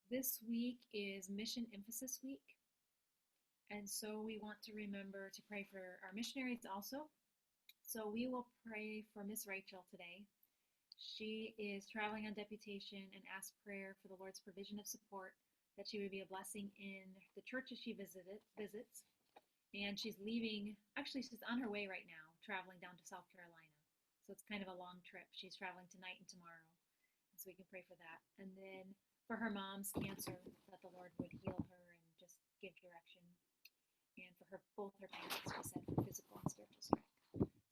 This week is Mission Emphasis Week, and so we want to remember to pray for our missionaries also. So we will pray for Miss Rachel today. She is traveling on deputation and asks prayer for the Lord's provision of support, that she would be a blessing in the churches she visits. And she's leaving, actually, she's on her way right now, traveling down to South Carolina. So it's kind of a long trip. She's traveling tonight and tomorrow. So we can pray for that. And then for her mom's cancer, that the Lord would heal her and just give direction. And for her, both her parents, we said, for physical and spiritual strength.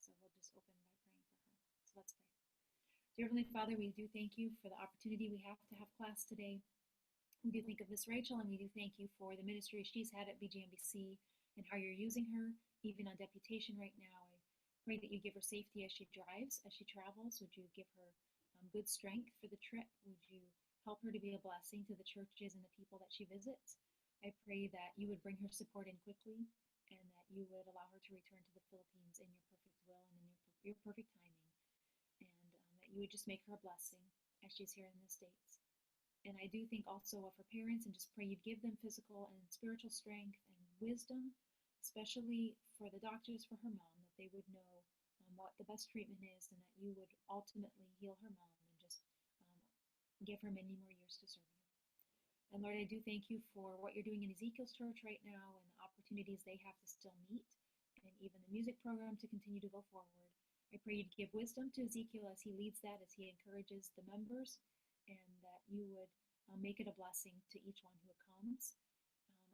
So we'll just open by praying for her. So let's pray. Dear Heavenly Father, we do thank you for the opportunity we have to have class today. We do think of Miss Rachel, and we do thank you for the ministry she's had at BGMBC and how you're using her, even on deputation right now. I pray that you give her safety as she drives, as she travels. Would you give her good strength for the trip? Would you help her to be a blessing to the churches and the people that she visits? I pray that you would bring her support in quickly, and that you would allow her to return to the Philippines in your perfect will and in your perfect timing, and that you would just make her a blessing as she's here in the States. And I do think also of her parents, and just pray you'd give them physical and spiritual strength and wisdom, especially for the doctors, for her mom, that they would know what the best treatment is, and that you would ultimately heal her mom and just give her many more years to serve you. And Lord, I do thank you for what you're doing in Ezekiel's church right now, and the opportunities they have to still meet, and even the music program to continue to go forward. I pray you'd give wisdom to Ezekiel as he leads that, as he encourages the members, and that you would make it a blessing to each one who comes.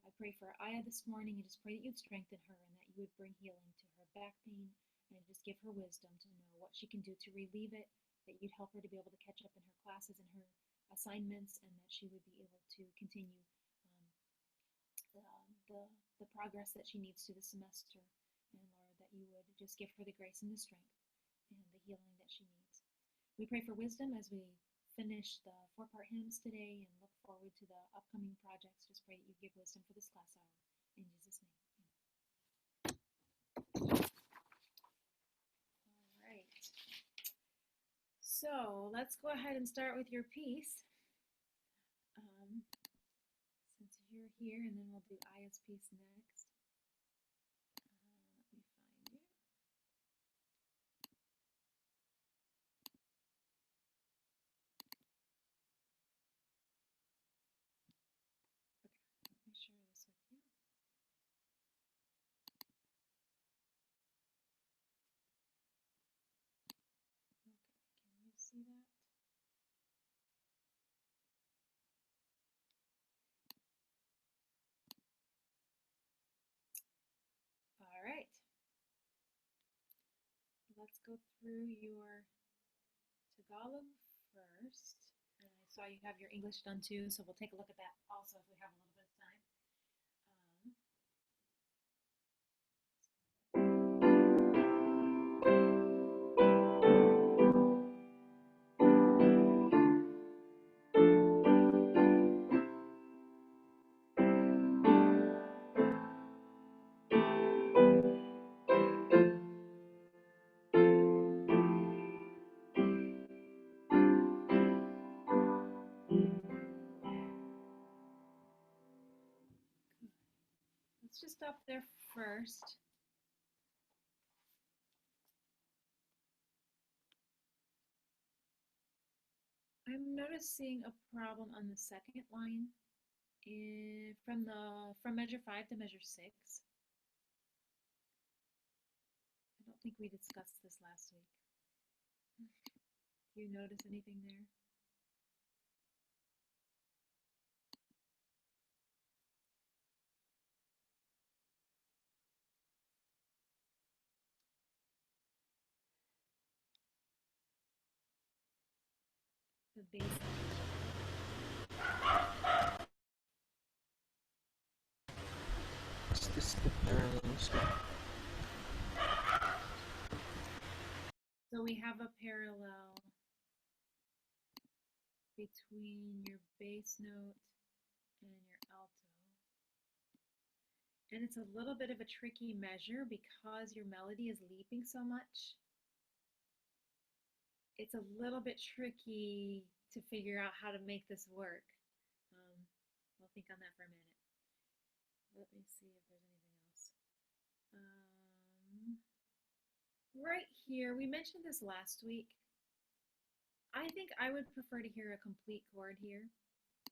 I pray for Aya this morning, and just pray that you'd strengthen her, and that you would bring healing to her back pain, and just give her wisdom to know what she can do to relieve it, that you'd help her to be able to catch up in her classes and her assignments, and that she would be able to continue the progress that she needs through the semester. And Lord, that you would just give her the grace and the strength and the healing that she needs. We pray for wisdom as we finish the 4-part hymns today and look forward to the upcoming projects. Just pray that you give wisdom for this class hour. In Jesus' name, amen. All right. So let's go ahead and start with your piece. Since you're here, and then we'll do Aya's piece next. Let me find you. Okay, let me share this with you. Okay, can you see that? All right. Let's go through your Tagalog first. And I saw you have your English done too, so we'll take a look at that also if we have a little bit of time. Let's just stop there first. I'm noticing a problem on the second line from measure 5 to measure 6. I don't think we discussed this last week. Do you notice anything there? The bass. Is this the parallel scale? So we have a parallel between your bass note and your alto. And it's a little bit of a tricky measure because your melody is leaping so much. It's a little bit tricky to figure out how to make this work. think on that for a minute. Let me see if there's anything else. Right here, we mentioned this last week. I think I would prefer to hear a complete chord here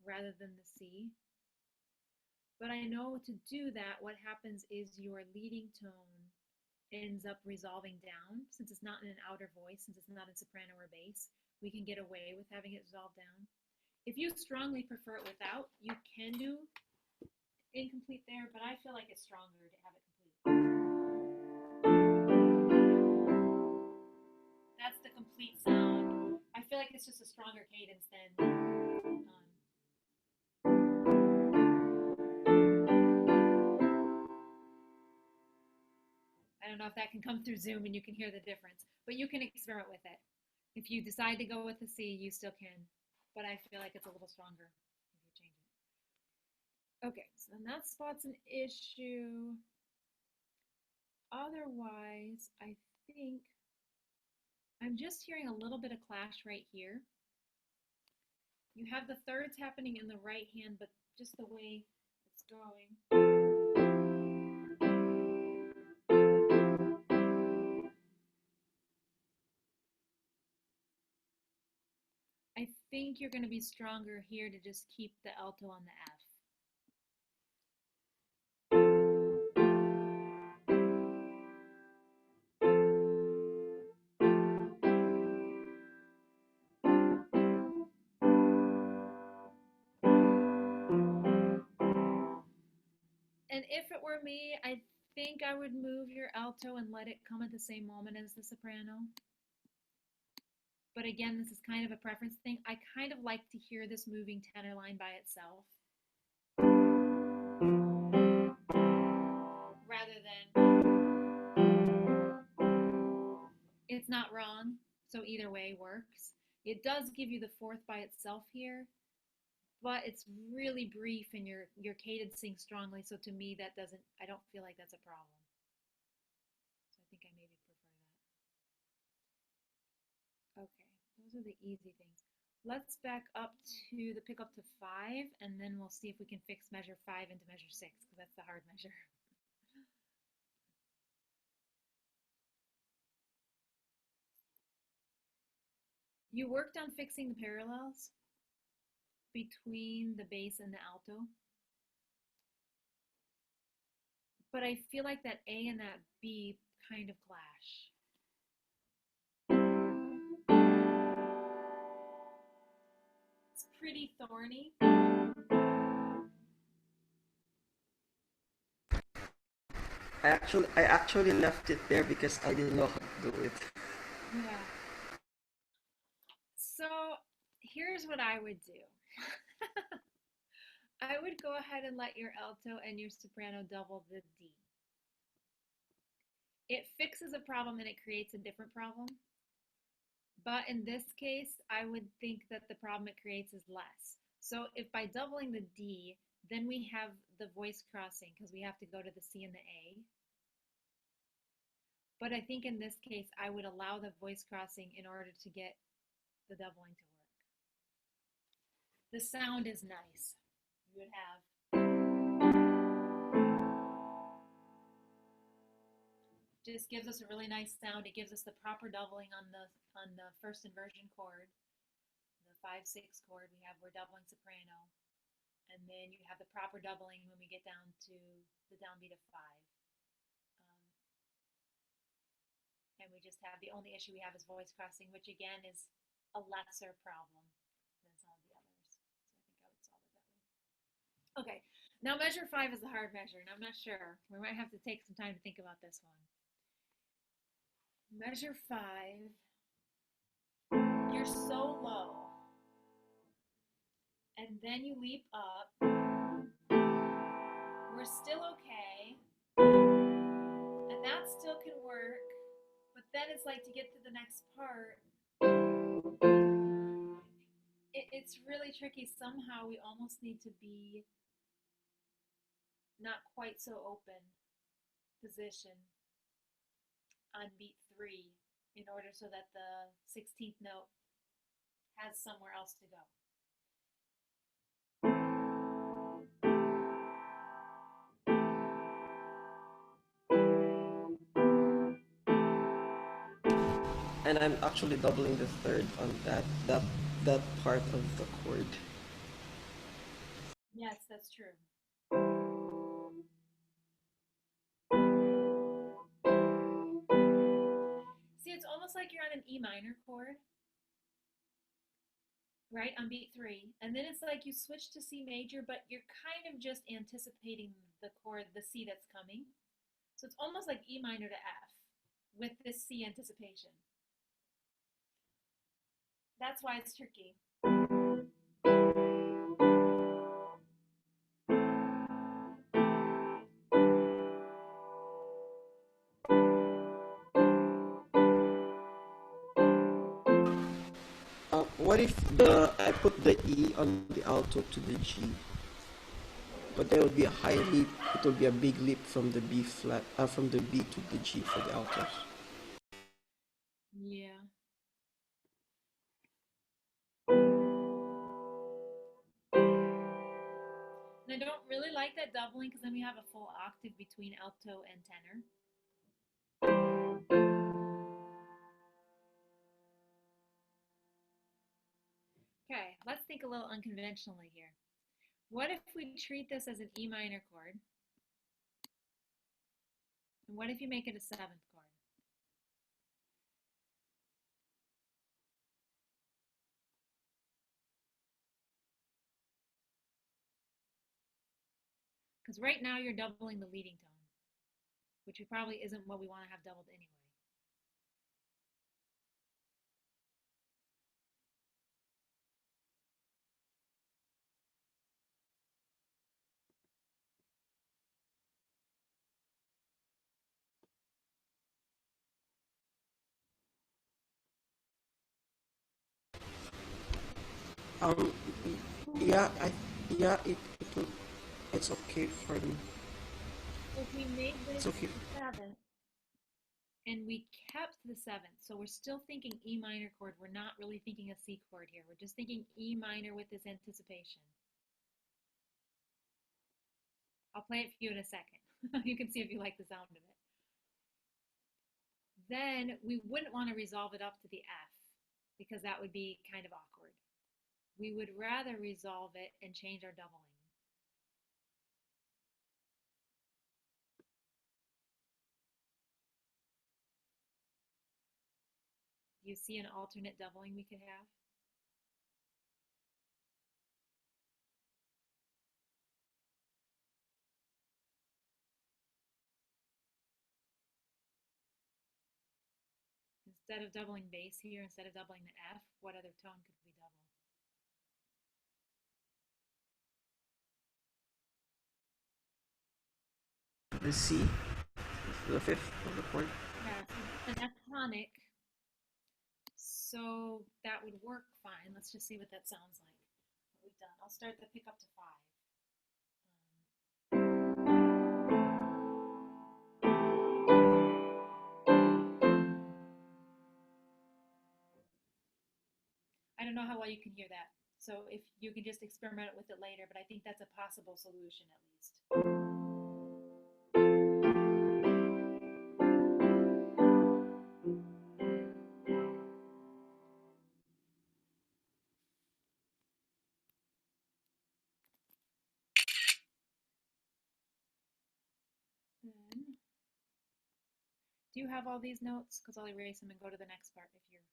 rather than the C. But I know to do that, what happens is your leading tone ends up resolving down. Since it's not in an outer voice, since it's not in soprano or bass, we can get away with having it resolve down. If you strongly prefer it without, you can do incomplete there, but I feel like it's stronger to have it complete. That's the complete sound. I feel like it's just a stronger cadence than I don't know if that can come through Zoom and you can hear the difference, but you can experiment with it. If you decide to go with the C, you still can, but I feel like it's a little stronger if you change it. Okay, so then that spot's an issue. Otherwise, I think I'm just hearing a little bit of clash right here. You have the thirds happening in the right hand, but just the way it's going. I think you're going to be stronger here to just keep the alto on the F. And if it were me, I think I would move your alto and let it come at the same moment as the soprano. But again, this is kind of a preference thing. I kind of like to hear this moving tenor line by itself, rather than, it's not wrong, so either way works. It does give you the fourth by itself here, but it's really brief and you're cadencing strongly, so to me I don't feel like that's a problem. So I think I maybe prefer that. Okay, those are the easy things. Let's back up to the pick up to 5, and then we'll see if we can fix measure 5 into measure 6, because that's the hard measure. You worked on fixing the parallels between the bass and the alto, but I feel like that A and that B kind of clash. It's pretty thorny. I actually left it there because I didn't know how to do it. Yeah. So here's what I would do. I would go ahead and let your alto and your soprano double the D. It fixes a problem and it creates a different problem. But in this case, I would think that the problem it creates is less. So if by doubling the D, then we have the voice crossing because we have to go to the C and the A. But I think in this case, I would allow the voice crossing in order to get the doubling to work. The sound is nice. You would have just gives us a really nice sound. It gives us the proper doubling on the first inversion chord, the 5/6 chord. We're doubling soprano, and then you have the proper doubling when we get down to the downbeat of 5. And we just have the only issue we have is voice crossing, which again is a lesser problem than some of the others. So I think I would solve it that way. Okay, now measure 5 is the hard measure, and I'm not sure. We might have to take some time to think about this one. Measure 5, you're so low, and then you leap up. We're still okay, and that still can work, but then it's like to get to the next part, it's really tricky. Somehow we almost need to be not quite so open position on beat 3 in order so that the 16th note has somewhere else to go. And I'm actually doubling the third on that part of the chord. Yes, that's true. See, it's almost like you're on an E minor chord, right, on beat three, and then it's like you switch to C major, but you're kind of just anticipating the chord, the C that's coming. So it's almost like E minor to F with this C anticipation. That's why it's tricky. What if I put the E on the alto to the G, but there will be a high leap. It will be a big leap from the B flat, from the B to the G for the altos. Yeah. And I don't really like that doubling because then we have a full octave between alto and tenor. Okay, let's think a little unconventionally here. What if we treat this as an E minor chord? And what if you make it a seventh chord? Because right now you're doubling the leading tone, which probably isn't what we want to have doubled anyway. Um, yeah, it's okay for me. So if we made It's this okay. the seventh and we kept the seventh, so we're still thinking E minor chord. We're not really thinking a C chord here. We're just thinking E minor with this anticipation. I'll play it for you in a second. You can see if you like the sound of it. Then we wouldn't want to resolve it up to the F because that would be kind of awkward. We would rather resolve it and change our doubling. Do you see an alternate doubling we could have? Instead of doubling bass here, instead of doubling the F, what other tone could we double? The C, the fifth of the chord. Yeah, so an F tonic. So that would work fine. Let's just see what that sounds like. What we've done. I'll start the pick up to five. I don't know how well you can hear that. So if you can just experiment with it later, but I think that's a possible solution at least. Then, do you have all these notes? Because I'll erase them and go to the next part if you're good.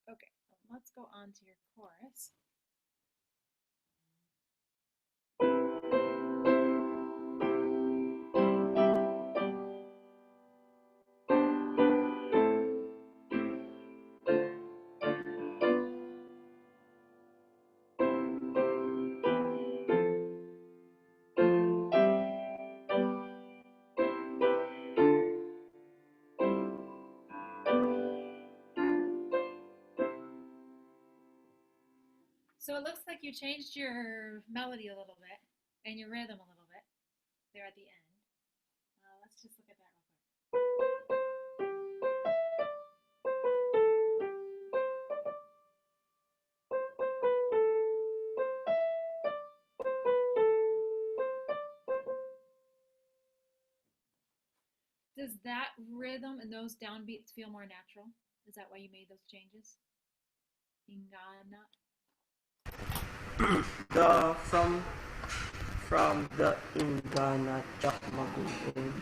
Okay, let's go on to your chorus. So it looks like you changed your melody a little bit and your rhythm a little bit there at the end. Let's just look at that real quick. Does that rhythm and those downbeats feel more natural? Is that why you made those changes? Ingana. The from the Ingana Chakmagun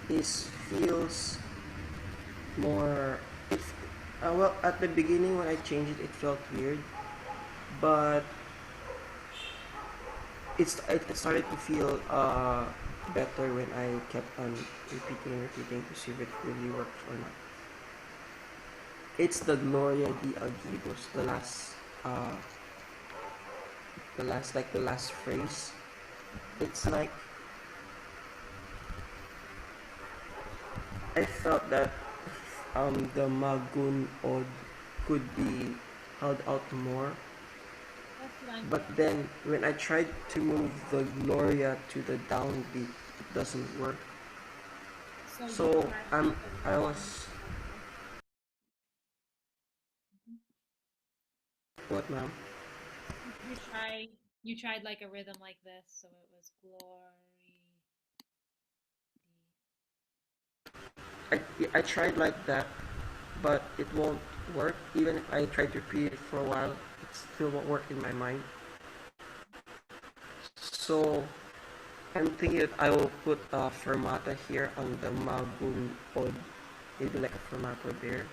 is feels more. It's well, at the beginning when I changed it, it felt weird, but it started to feel better when I kept on repeating and repeating to see if it really works or not. It's the Gloria di Agibos, uh, the last phrase. It's like I felt that the Magun Od could be held out more. That's what I'm But feeling. then when I tried to move the Gloria to the downbeat, it doesn't work. So you So tried like a I rhythm was like this. Mhm. what, ma'am? You tried like a rhythm like this, so it was glory. I I tried like that, but it won't work. Even if I try to repeat it for a while, it still won't work in my mind. So I'm thinking that I will put a fermata here on the Magun Od, maybe like a fermata there.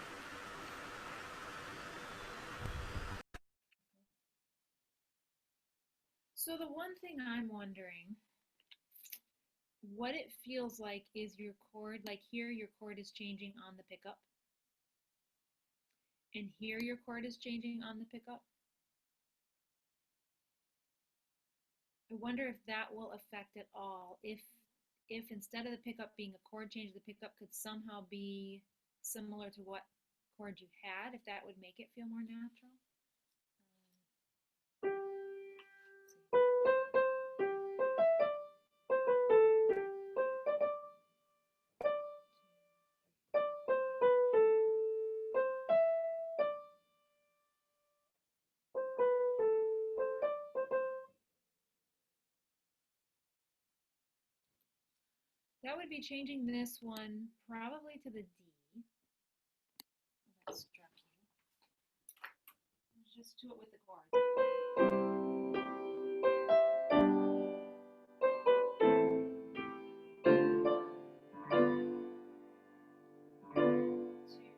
So the one thing I'm wondering, what it feels like is your chord, like here your chord is changing on the pickup, and here your chord is changing on the pickup. I wonder if that will affect at all. If instead of the pickup being a chord change, the pickup could somehow be similar to what chord you had, if that would make it feel more natural. That would be changing this one probably to the D. Oh, that struck you. Let's just do it with the chord. Two.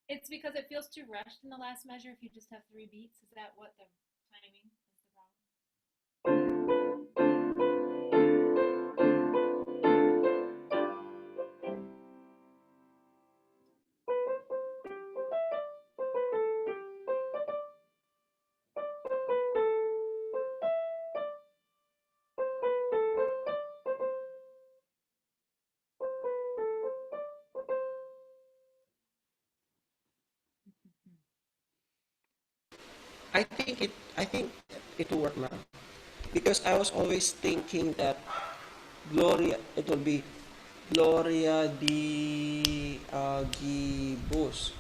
It's because it feels too rushed in the last measure if you just have three beats. Is that what the timing is the problem? I think it will work now because I was always thinking that Gloria it will be Gloria di Agibus.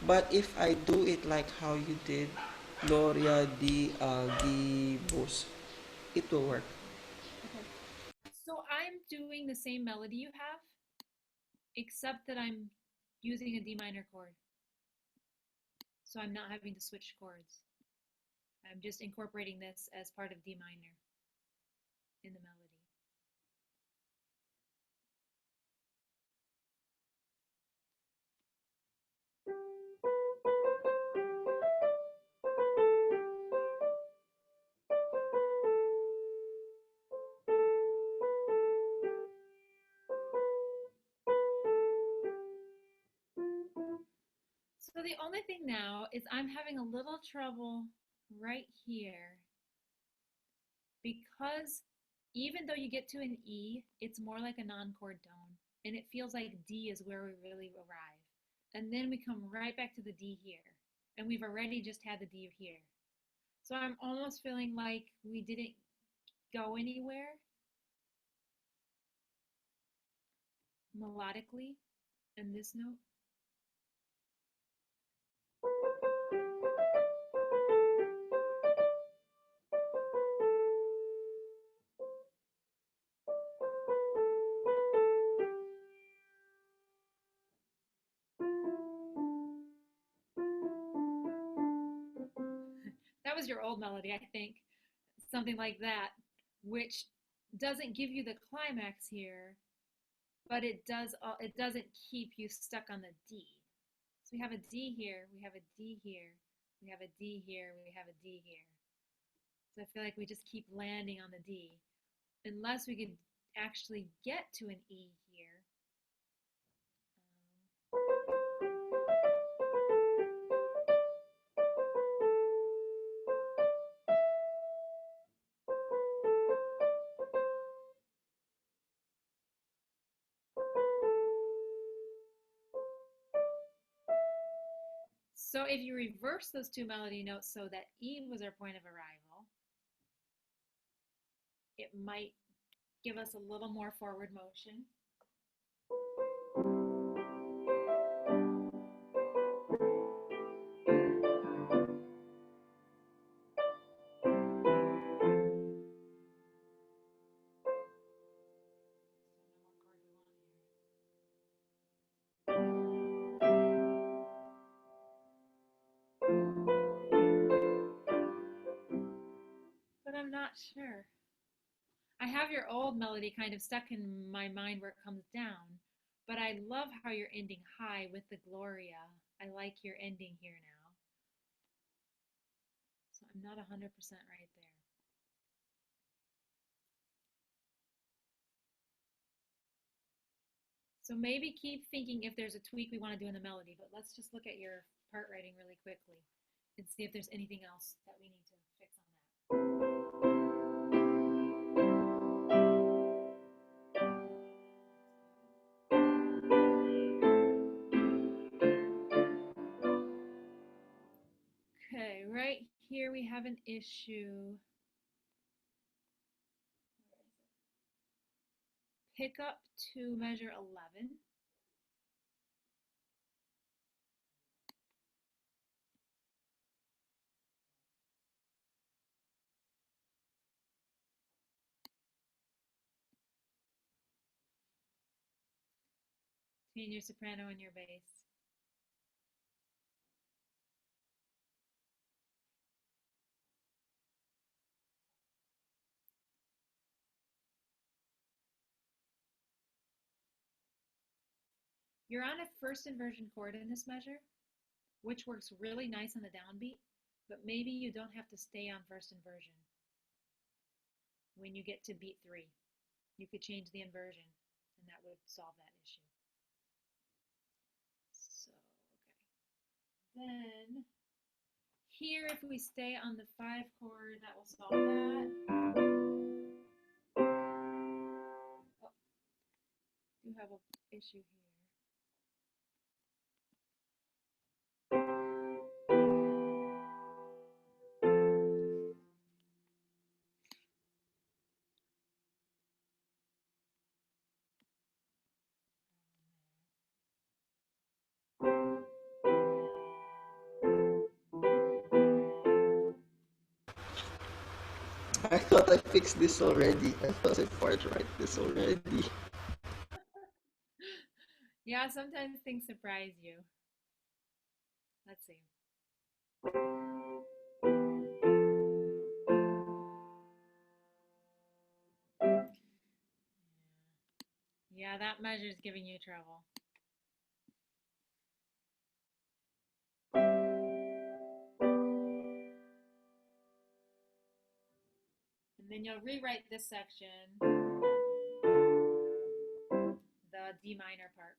But if I do it like how you did, Gloria di Agibus, it will work. Okay. So I'm doing the same melody you have, except that I'm using a D minor chord. So I'm not having to switch chords. I'm just incorporating this as part of D minor in the melody. So the only thing now is I'm having a little trouble right here because even though you get to an E, it's more like a non-chord tone, and it feels like D is where we really arrive. And then we come right back to the D here. and we've already just had the D here. So I'm almost feeling like we didn't go anywhere melodically in this note. That was your old melody, I think. Something like that, which doesn't give you the climax here, but it doesn't keep you stuck on the D. So we have a D here, we have a D here, we have a D here, we have a D here. So I feel like we just keep landing on the D unless we could actually get to an E here. So if you reverse those two melody notes so that E was our point of arrival, it might give us a little more forward motion. But I'm not sure. I have your old melody kind of stuck in my mind where it comes down, but I love how you're ending high with the Gloria. I like your ending here now. So I'm not 100% right there. So maybe keep thinking if there's a tweak we want to do in the melody, but let's just look at your part writing really quickly and see if there's anything else that we need to fix on that. Okay, right here we have an issue. Pick up to measure 11. Between your soprano and your bass. You're on a first inversion chord in this measure, which works really nice on the downbeat, but maybe you don't have to stay on first inversion. When you get to beat 3, you could change the inversion, and that would solve that issue. So, okay. Then, here, if we stay on the 5 chord, that will solve that. Oh, do have an issue here. I thought I fixed this already. I thought I part right this already. Yeah, sometimes things surprise you. Let's see. Yeah, that measure is giving you trouble. And then you'll rewrite this section, the D minor part.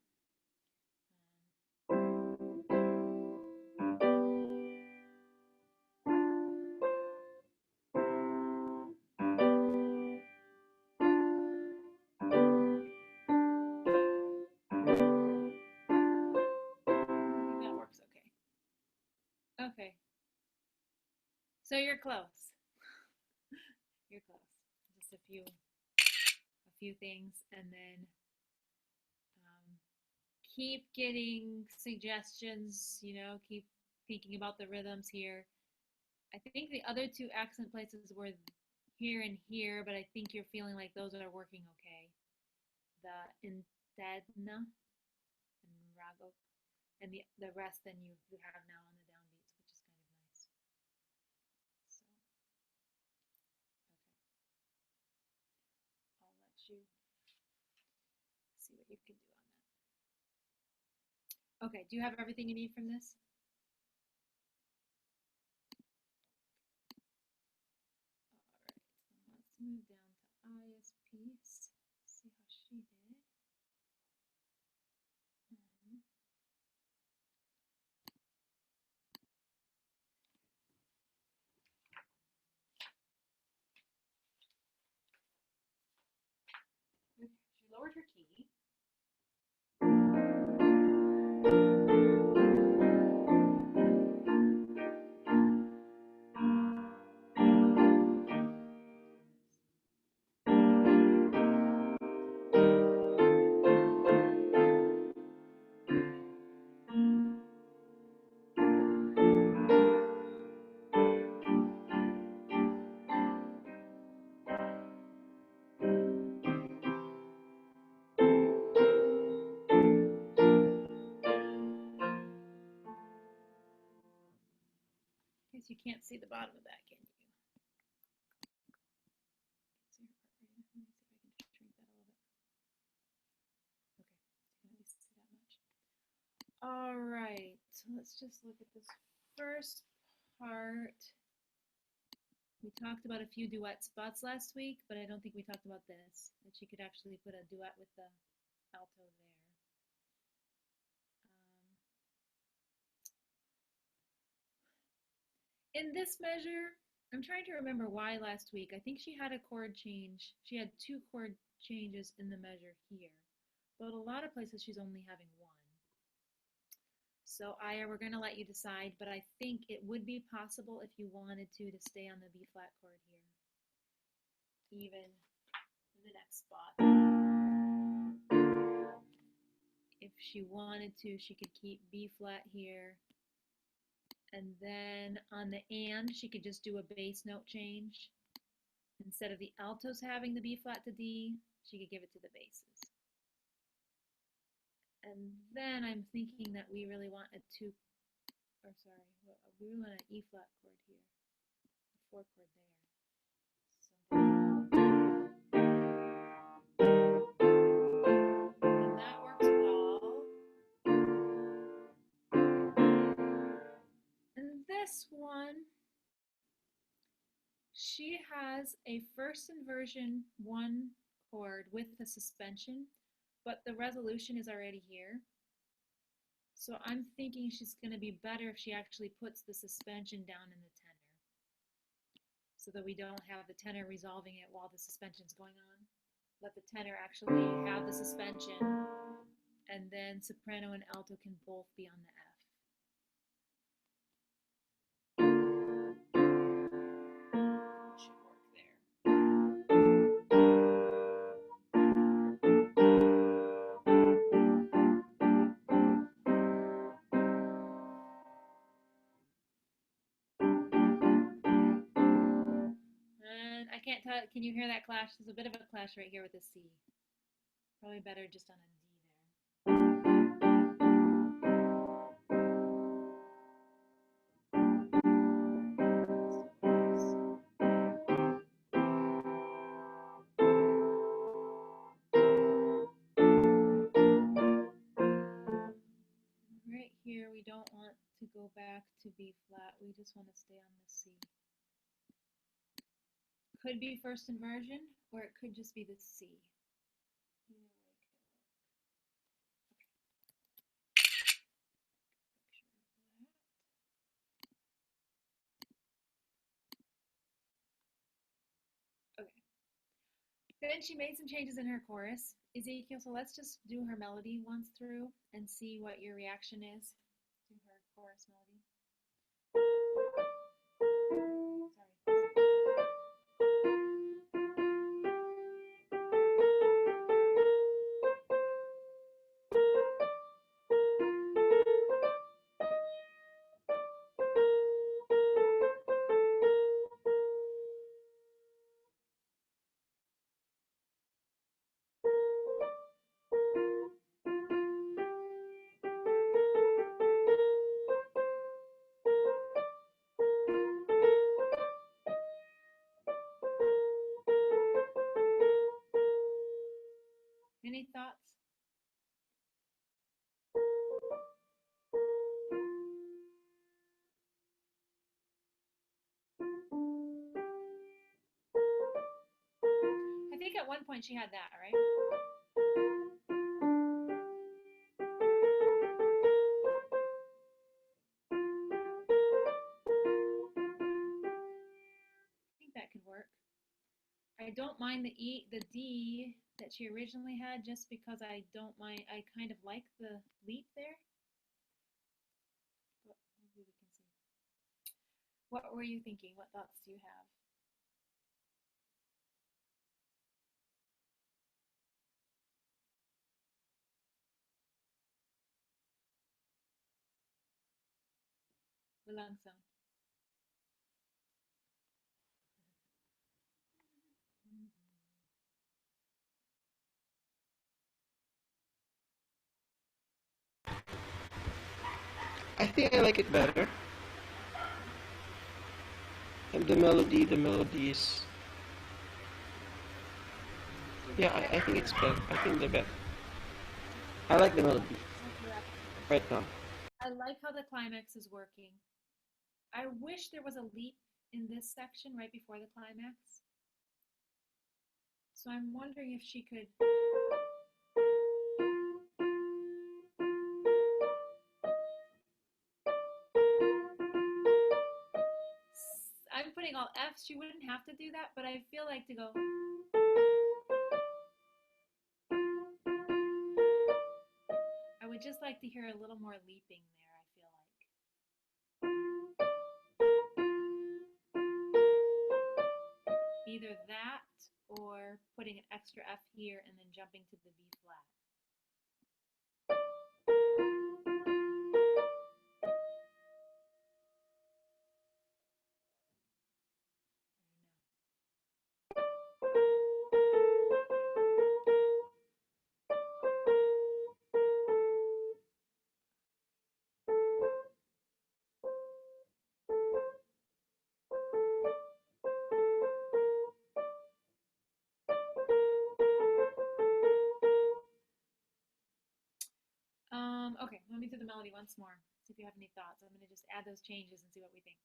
I think that works okay. So you're close. You're close. Just a few things, and then keep getting suggestions. Keep thinking about the rhythms here. I think the other two accent places were here and here, but I think you're feeling like those are working okay. The intedna and rago, and the rest then you have now on the downbeats, which is kind of nice. So, okay, I'll let you see what you can do on that. Okay, do you have everything you need from this? All right, so let's move down to Aya's piece. See how she did. Okay, she lowered her key. I guess you can't see the bottom of that, can you? See her part right now? Let me see if I can shrink that a little bit. Okay, you can at least see that much. All right, so let's just look at this first part. We talked about a few duet spots last week, but I don't think we talked about this, that she could actually put a duet with the alto there. In this measure, I'm trying to remember why last week. I think she had a chord change. She had 2 chord changes in the measure here, but a lot of places she's only having 1. So Aya, we're going to let you decide, but I think it would be possible if you wanted to stay on the B flat chord here, even in the next spot. If she wanted to, she could keep B flat here, and then on the and, she could just do a bass note change. Instead of the altos having the B flat to D, she could give it to the basses. And then I'm thinking that we really want a we want an E flat chord here, a 4 chord there. And that works well. And this one, she has a first inversion 1 chord with the suspension, but the resolution is already here. So I'm thinking she's going to be better if she actually puts the suspension down in the tenor, so that we don't have the tenor resolving it while the suspension's going on. Let the tenor actually have the suspension, and then soprano and alto can both be on the F. Should work there. And I can't tell, can you hear that clash? There's a bit of a clash right here with the C. Probably better just on a D there. Right here, we don't want to go back to B flat. We just want to stay on the C. Could be first inversion, or it could just be the C. Either way could work. Okay. Then she made some changes in her chorus, Ezekiel, so let's just do her melody once through and see what your reaction is to her chorus melody. think at one point she had that, right? I think that could work. I don't mind the D that she originally had just because I don't mind, I kind of like the leap there. But maybe we can see. What were you thinking? What thoughts do you have? Walang sound. I think I like it better. And the melody is, yeah, I think it's better. I think the better. I like the melody right now. I like how the climax is working. I wish there was a leap in this section right before the climax. So I'm wondering if she could. I'm putting all F's. She wouldn't have to do that, but I feel like to go. I would just like to hear a little more leaping there, I feel like. Either that or putting an extra F here and then jumping to the B flat. Okay, let me do the melody once more. See if you have any thoughts. I'm going to just add those changes and see what we think.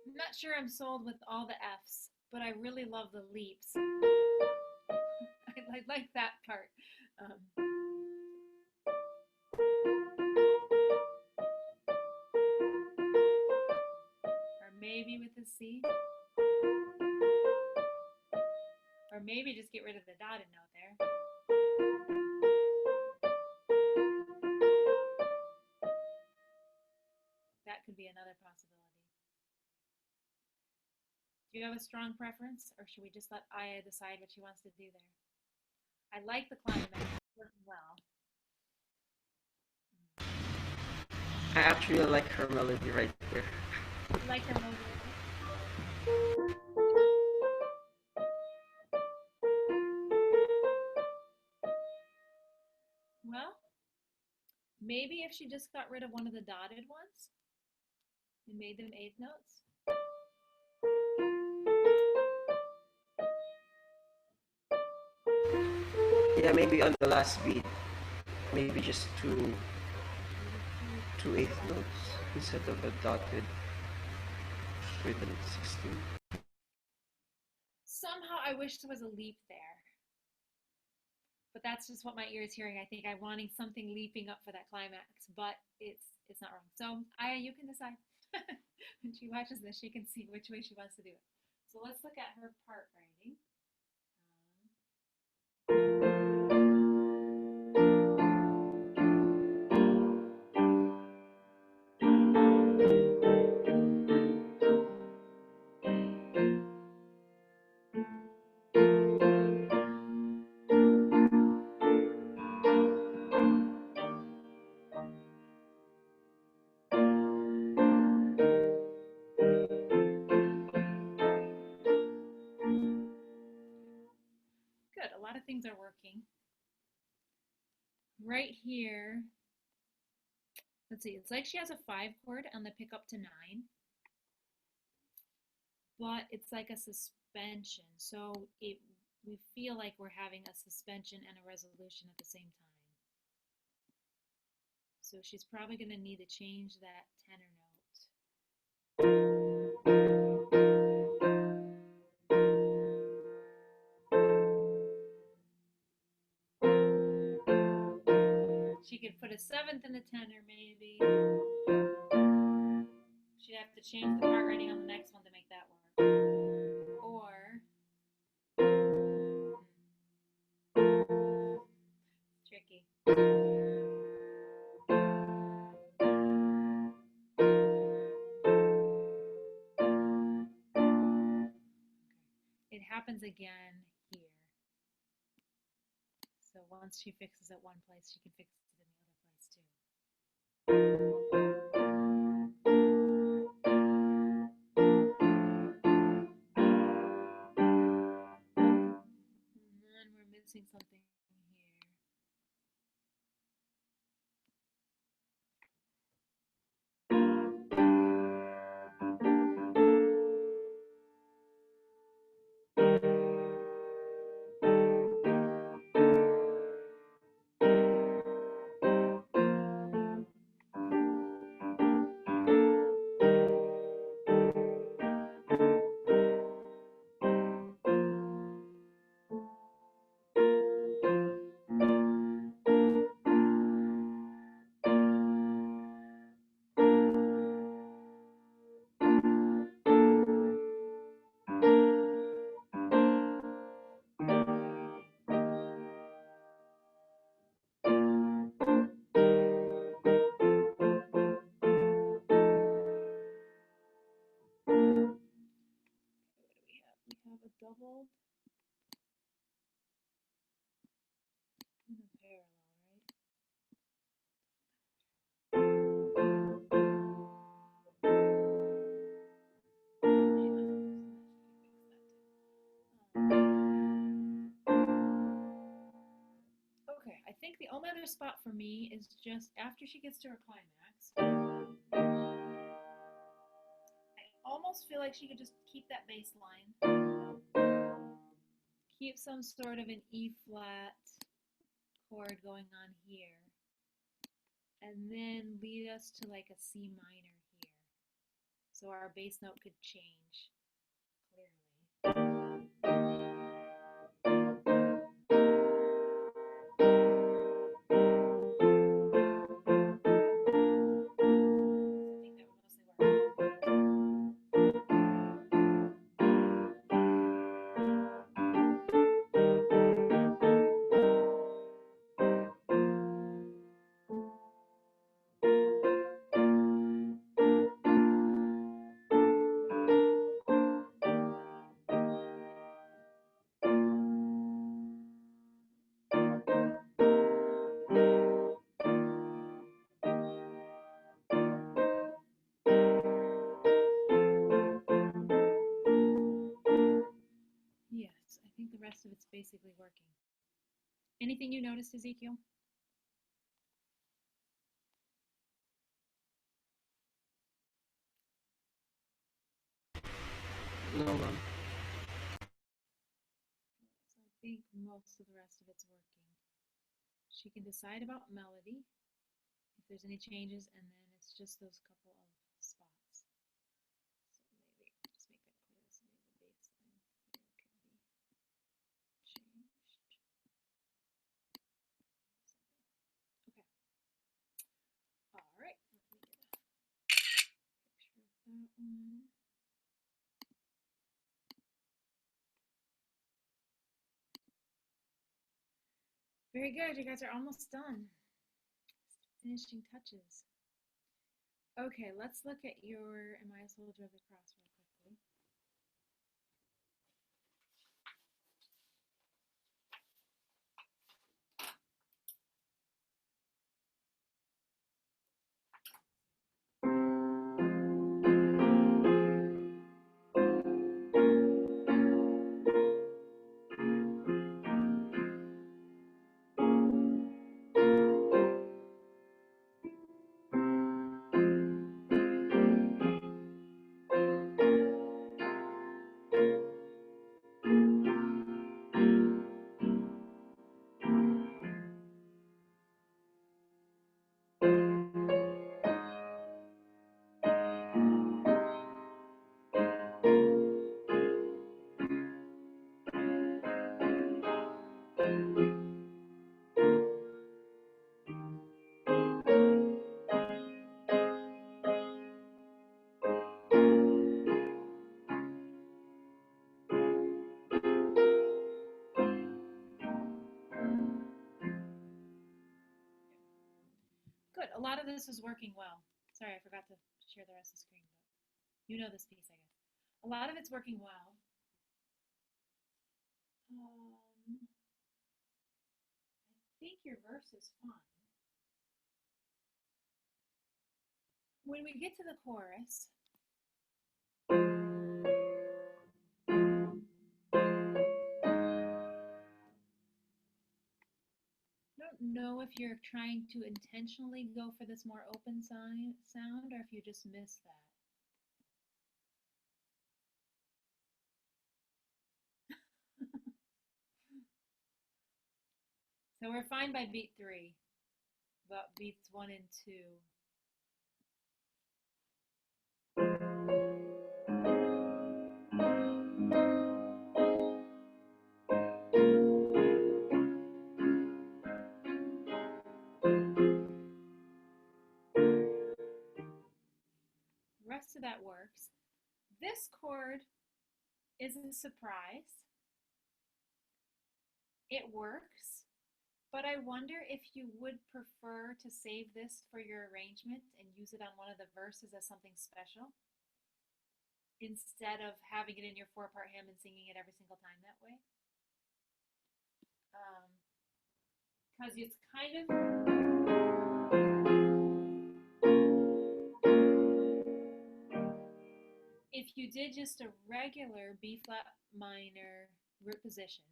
I'm not sure I'm sold with all the F's, but I really love the leaps. I like that part. Or maybe with the C. Or maybe just get rid of the dotted note there. That could be another possibility. Do you have a strong preference, or should we just let Aya decide what she wants to do there? I like the climax. It's working well. I actually like her melody right there. You like her melody? Well, maybe if she just got rid of one of the dotted ones and made them eighth notes. Yeah, maybe on the last beat, maybe just two eighth notes instead of a dotted rhythm 16. Somehow I wish there was a leap there. But that's just what my ear is hearing. I think I'm wanting something leaping up for that climax, but it's not wrong. So Aya, you can decide. When she watches this, she can see which way she wants to do it. So let's look at her part writing. Good, a lot of things are working. Right here, let's see, it's like she has a 5 chord on the pick up to 9, but it's like a suspension. So it we feel like we're having a suspension and a resolution at the same time. So she's probably going to need to change that tenor note. She could put a seventh in the tenor, maybe. She'd have to change the part writing on the next one to make that work. Or tricky. It happens again here. So once she fixes it one place, she can fix it in the other place too. And then we're missing something here. We have a doubled and a parallel, right? Okay, I think the only other spot for me is just after she gets to her climax. I almost feel like she could just keep that bass line. Keep some sort of an E flat chord going on here. And then lead us to like a C minor here. So our bass note could change clearly. Yes, I think the rest of it's basically working. Anything you noticed, Ezekiel? No, ma'am. So I think most of the rest of it's working. She can decide about melody, if there's any changes, and then it's just those couple of spots. So maybe just make that clear. So maybe the bass line here can be changed. Okay. All right. Let me get a picture of that one. Very good. You guys are almost done. Finishing touches. Okay, let's look at your Am I a Soldier of the Cross real quickly. a lot of this is working well. Sorry, I forgot to share the rest of the screen, but you know this piece, I guess. A lot of it's working well. I think your verse is fine. When we get to the chorus, I don't know if you're trying to intentionally go for this more open sound or if you just miss that. So we're fine by beat 3, but beats 1 and 2. The rest of that works. This chord is a surprise. It works, but I wonder if you would prefer to save this for your arrangement and use it on one of the verses as something special instead of having it in your 4-part hymn and singing it every single time that way. Because it's kind of if you did just a regular B flat minor root position,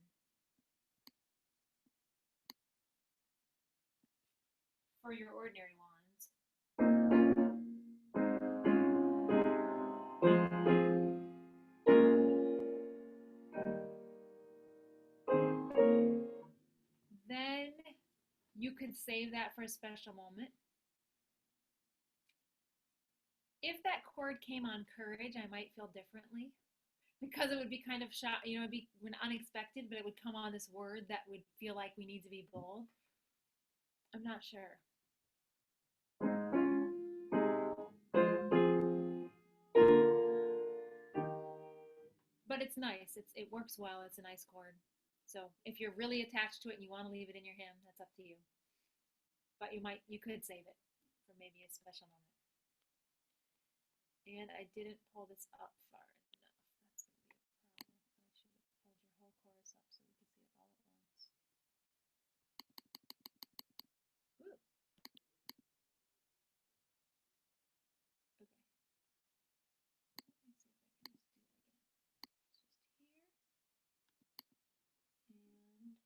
for your ordinary wands, then you could save that for a special moment. If that chord came on courage, I might feel differently because it would be kind of it'd be unexpected, but it would come on this word that would feel like we need to be bold. I'm not sure. But it's nice. It works well. It's a nice chord. So if you're really attached to it and you want to leave it in your hymn, that's up to you. But you could save it for maybe a special moment. And I didn't pull this up far enough. That's going to be a problem. I should have pulled your whole chorus up so we could see it all at once. Ooh. Okay. Let me see if I can just do that again. It's just here. And here.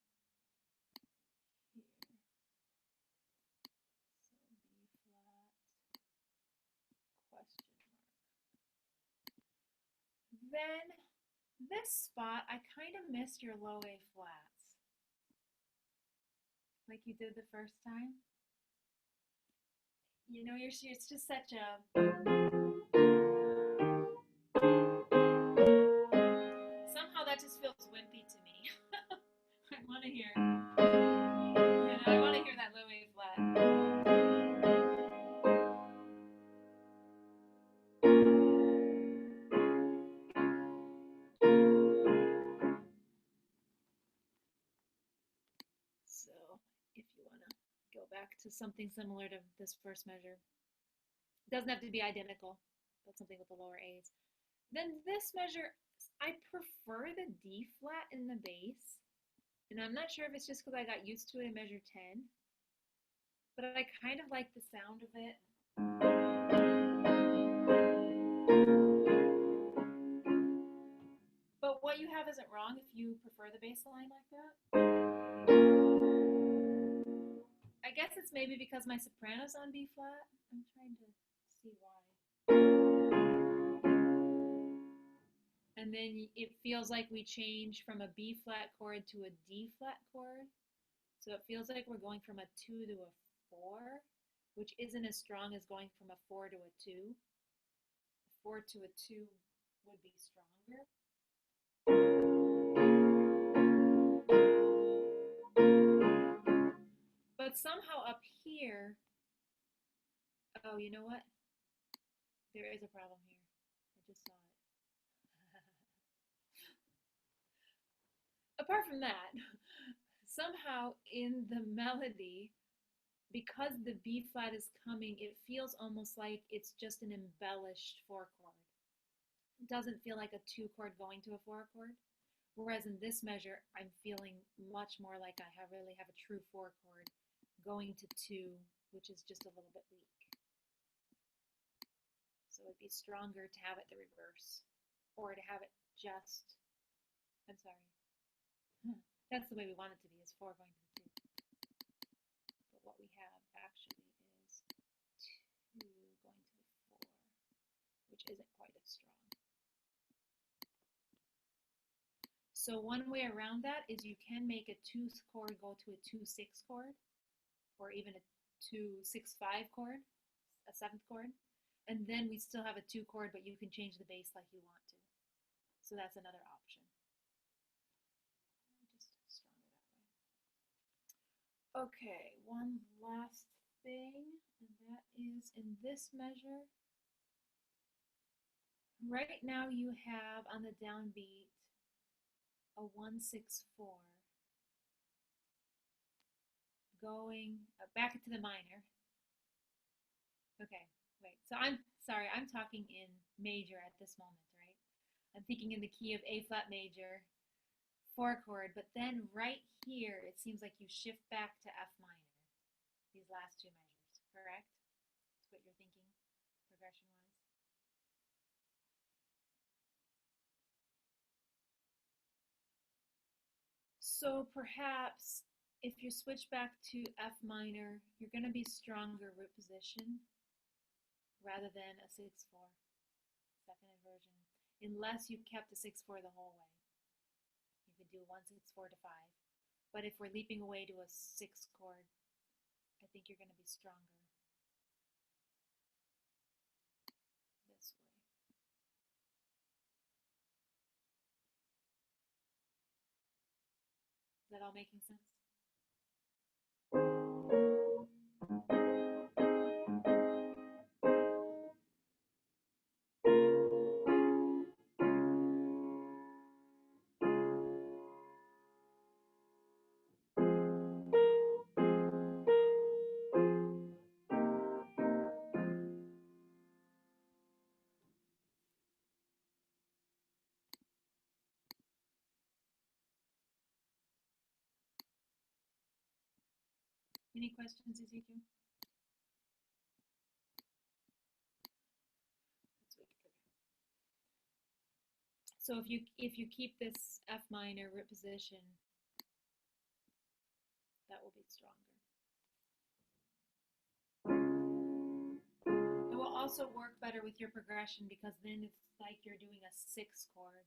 So B flat, question mark. Then this spot, I kind of missed your low A flats, like you did the first time. You know, it's just such a somehow that just feels wimpy to me. I want to hear, I want to hear that low A flat. So if you want to go back to something similar to this first measure, it doesn't have to be identical, but something with the lower A's. Then this measure, I prefer the D flat in the bass. And I'm not sure if it's just because I got used to it in measure 10, but I kind of like the sound of it. But what you have isn't wrong if you prefer the bass line like that. I guess it's maybe because my soprano's on B flat. I'm trying to see why. And then it feels like we change from a B flat chord to a D flat chord. So it feels like we're going from a 2 to a 4, which isn't as strong as going from a 4 to a 2. A 4 to a 2 would be stronger. But somehow up here, oh, you know what? There is a problem here. I just saw it. Apart from that, somehow in the melody, because the B flat is coming, it feels almost like it's just an embellished 4 chord. It doesn't feel like a 2 chord going to a 4 chord. Whereas in this measure, I'm feeling much more like really have a true 4 chord going to 2, which is just a little bit weak. So it'd be stronger to have it the reverse, or to have it just, I'm sorry, that's the way we want it to be, is 4 going to the 2. But what we have actually is 2 going to the 4, which isn't quite as strong. So one way around that is you can make a 2 chord go to a 2-6 chord, or even a 2-6-5 chord, a 7th chord, and then we still have a 2 chord, but you can change the bass like you want to. So that's another option. Just stronger that way. Okay, one last thing, and that is in this measure. Right now you have on the downbeat a 1-6-4 going back into the minor. Okay, wait. So I'm sorry, I'm talking in major at this moment, right? I'm thinking in the key of A flat major, 4 chord, but then right here it seems like you shift back to F minor. These last 2 measures, correct? That's what you're thinking, progression-wise. So perhaps if you switch back to F minor, you're going to be stronger root position rather than a 6-4, second inversion, unless you kept a 6-4 the whole way. You could do 1-6-4 to 5. But if we're leaping away to a 6 chord, I think you're going to be stronger this way. Is that all making sense? Any questions, Ezekiel? So if you keep this F minor root position, that will be stronger. It will also work better with your progression because then it's like you're doing a 6 chord,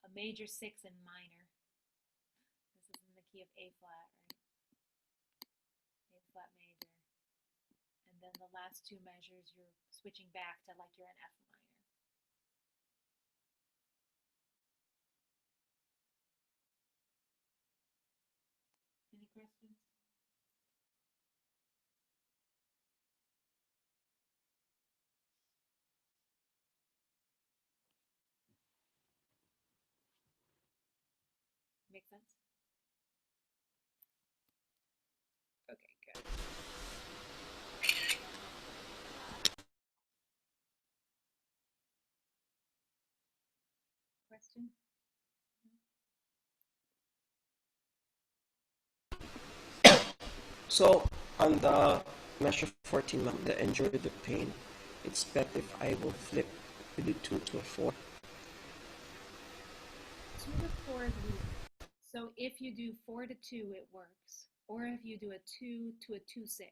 a major 6 and minor. This is in the key of A flat, right? A flat major. And then the last 2 measures, you're switching back to like you're in F minor. Any questions? Make sense? Okay, good. Question? So on the measure 14, the endure the pain, it's better if I will flip with the 2 to a 4. 2 to 4 is weak. So if you do 4 to 2, it works. Or if you do a 2 to a 2-6,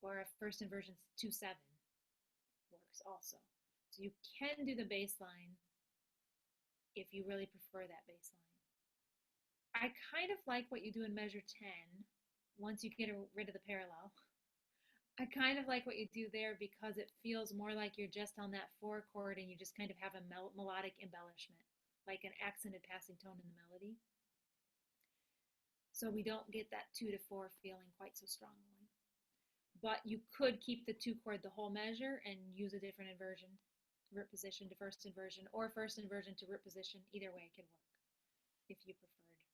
or a first inversion 2-7, works also. So you can do the bass line if you really prefer that bass line. I kind of like what you do in measure 10 once you get rid of the parallel. I kind of like what you do there because it feels more like you're just on that 4 chord and you just kind of have a melodic embellishment, like an accented passing tone in the melody. So we don't get that 2 to 4 feeling quite so strongly. But you could keep the 2 chord the whole measure and use a different inversion, root position to first inversion, or first inversion to root position. Either way it could work if you preferred that.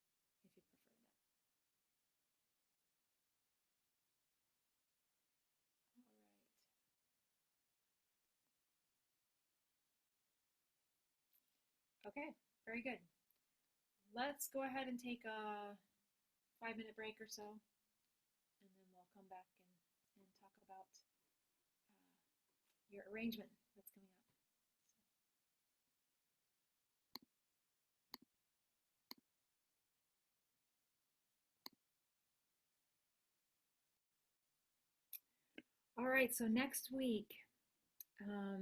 Okay, very good. Let's go ahead and take a 5-minute break or so, and then we'll come back and talk about your arrangement that's coming up. All right, so next week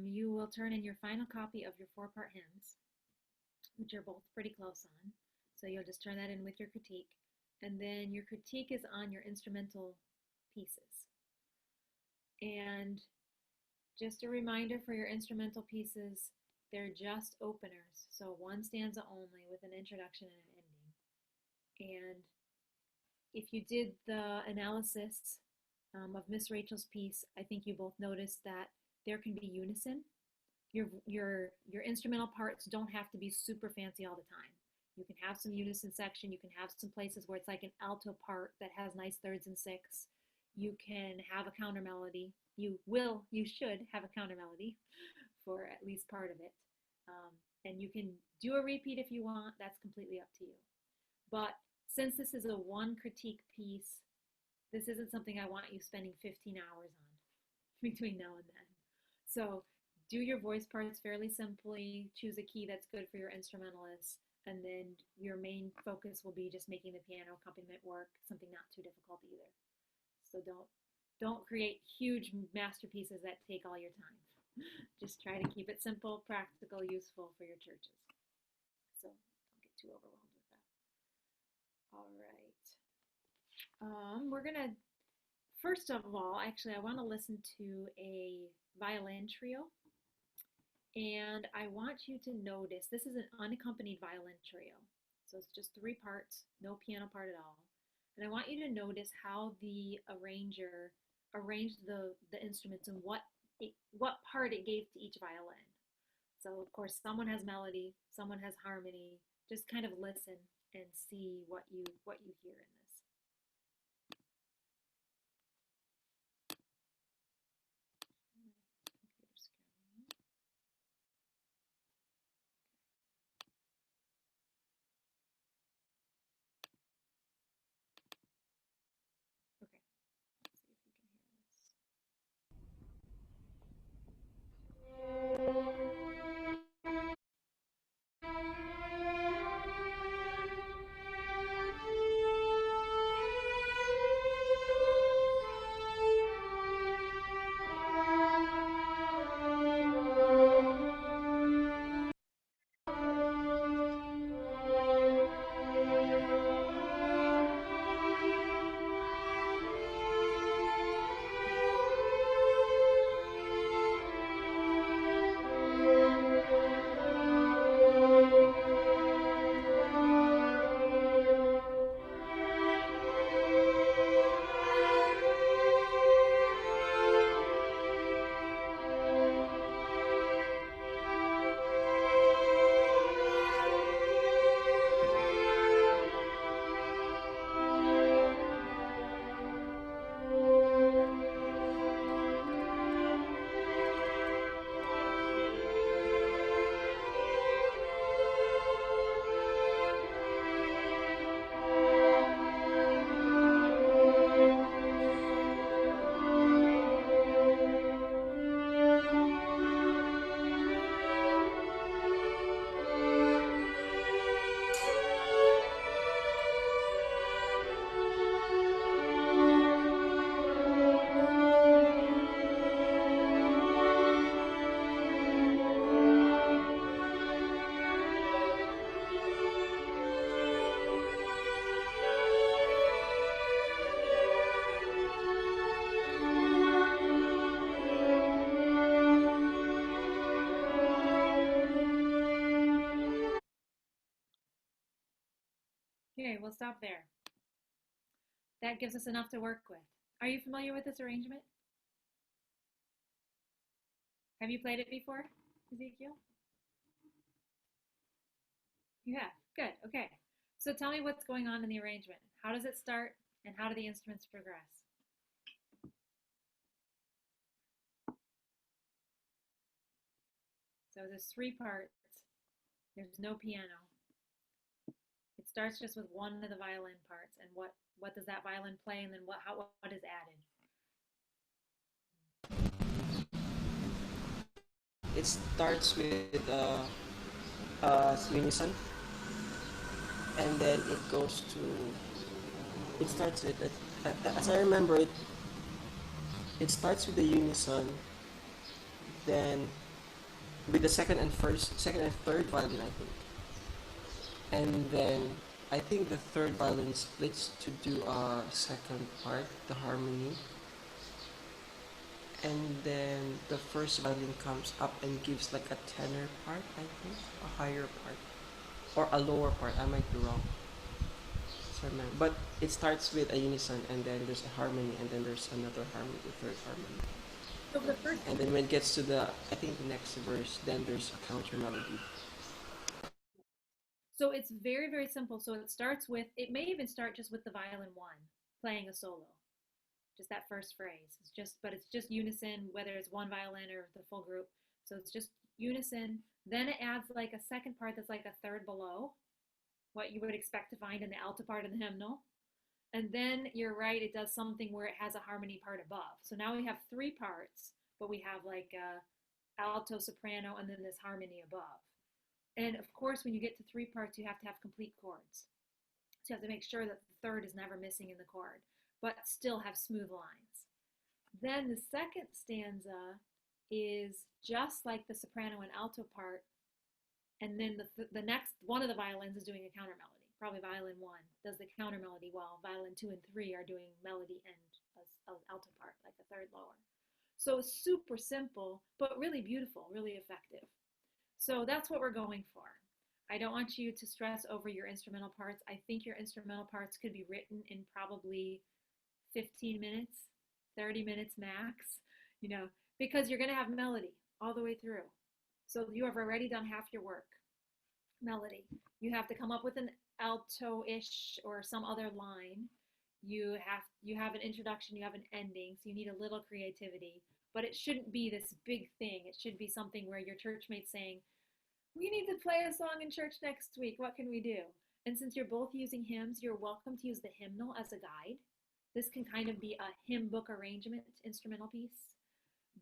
you will turn in your final copy of your 4-part hymns, which are both pretty close on. So you'll just turn that in with your critique. And then your critique is on your instrumental pieces. And just a reminder for your instrumental pieces, they're just openers. So one stanza only with an introduction and an ending. And if you did the analysis of Miss Rachel's piece, I think you both noticed that there can be unison. Your instrumental parts don't have to be super fancy all the time. You can have some unison section. You can have some places where it's like an alto part that has nice thirds and sixths. You can have a counter melody. You should have a counter melody for at least part of it. And you can do a repeat if you want. That's completely up to you. But since this is a one critique piece, this isn't something I want you spending 15 hours on between now and then. So do your voice parts fairly simply, choose a key that's good for your instrumentalists, and then your main focus will be just making the piano accompaniment work, something not too difficult either. So don't create huge masterpieces that take all your time. Just try to keep it simple, practical, useful for your churches. So don't get too overwhelmed with that. All right. We're gonna, first of all, actually, I want to listen to a violin trio. And I want you to notice, this is an unaccompanied violin trio. So it's just 3 parts, no piano part at all. And I want you to notice how the arranger arranged the instruments and what part it gave to each violin. So of course, someone has melody, someone has harmony. Just kind of listen and see what you hear in this. Okay, let's see if you can hear this. Okay, we'll stop there. That gives us enough to work with. Are you familiar with this arrangement? Have you played it before, Ezekiel? You have. Good. Okay. So tell me what's going on in the arrangement. How does it start, and how do the instruments progress? So there's 3 parts. There's no piano. It starts just with one of the violin parts, and what does that violin play, and then what is added. It starts with unison, and then it goes to. It starts with, as I remember it, it starts with the unison, then with the second and third violin, I think, and then I think the third violin splits to do a second part, the harmony, and then the first violin comes up and gives like a tenor part, I think, a higher part, or a lower part. I might be wrong. So, but it starts with a unison, and then there's a harmony, and then there's another harmony, the third harmony. So the first, And then when it gets to I think the next verse, then there's a counter melody. so it's very, very simple. So it may even start just with the violin one playing a solo, just that first phrase. But it's just unison, whether it's one violin or the full group. So it's just unison. Then it adds like a second part that's like a third below what you would expect to find in the alto part of the hymnal. And then you're right, it does something where it has a harmony part above. So now we have three parts, but we have like a alto, soprano, and then this harmony above. And of course, when you get to three parts, you have to have complete chords. So you have to make sure that the third is never missing in the chord, but still have smooth lines. Then the second stanza is just like the soprano and alto part, and then the next one of the violins is doing a counter melody. Probably violin one does the counter melody, while violin 2 and 3 are doing melody and a alto part, like the third lower. So it's super simple, but really beautiful, really effective. So that's what we're going for. I don't want you to stress over your instrumental parts. I think your instrumental parts could be written in probably 15 minutes, 30 minutes max, because you're going to have melody all the way through. So you have already done half your work. Melody. You have to come up with an alto-ish or some other line. You have an introduction, you have an ending, so you need a little creativity. But it shouldn't be this big thing. It should be something where your church mate's saying, we need to play a song in church next week. What can we do? And since you're both using hymns, you're welcome to use the hymnal as a guide. This can kind of be a hymn book arrangement instrumental piece.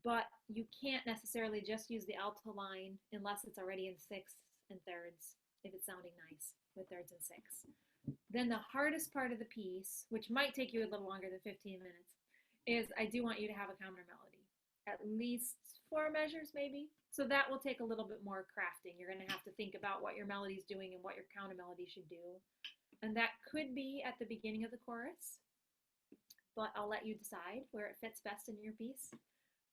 But you can't necessarily just use the alto line unless it's already in sixths and thirds, if it's sounding nice with thirds and sixths. Then the hardest part of the piece, which might take you a little longer than 15 minutes, is I do want you to have a counter melody. At least 4 measures, maybe. So that will take a little bit more crafting. You're going to have to think about what your melody's doing and what your counter melody should do. And that could be at the beginning of the chorus, but I'll let you decide where it fits best in your piece.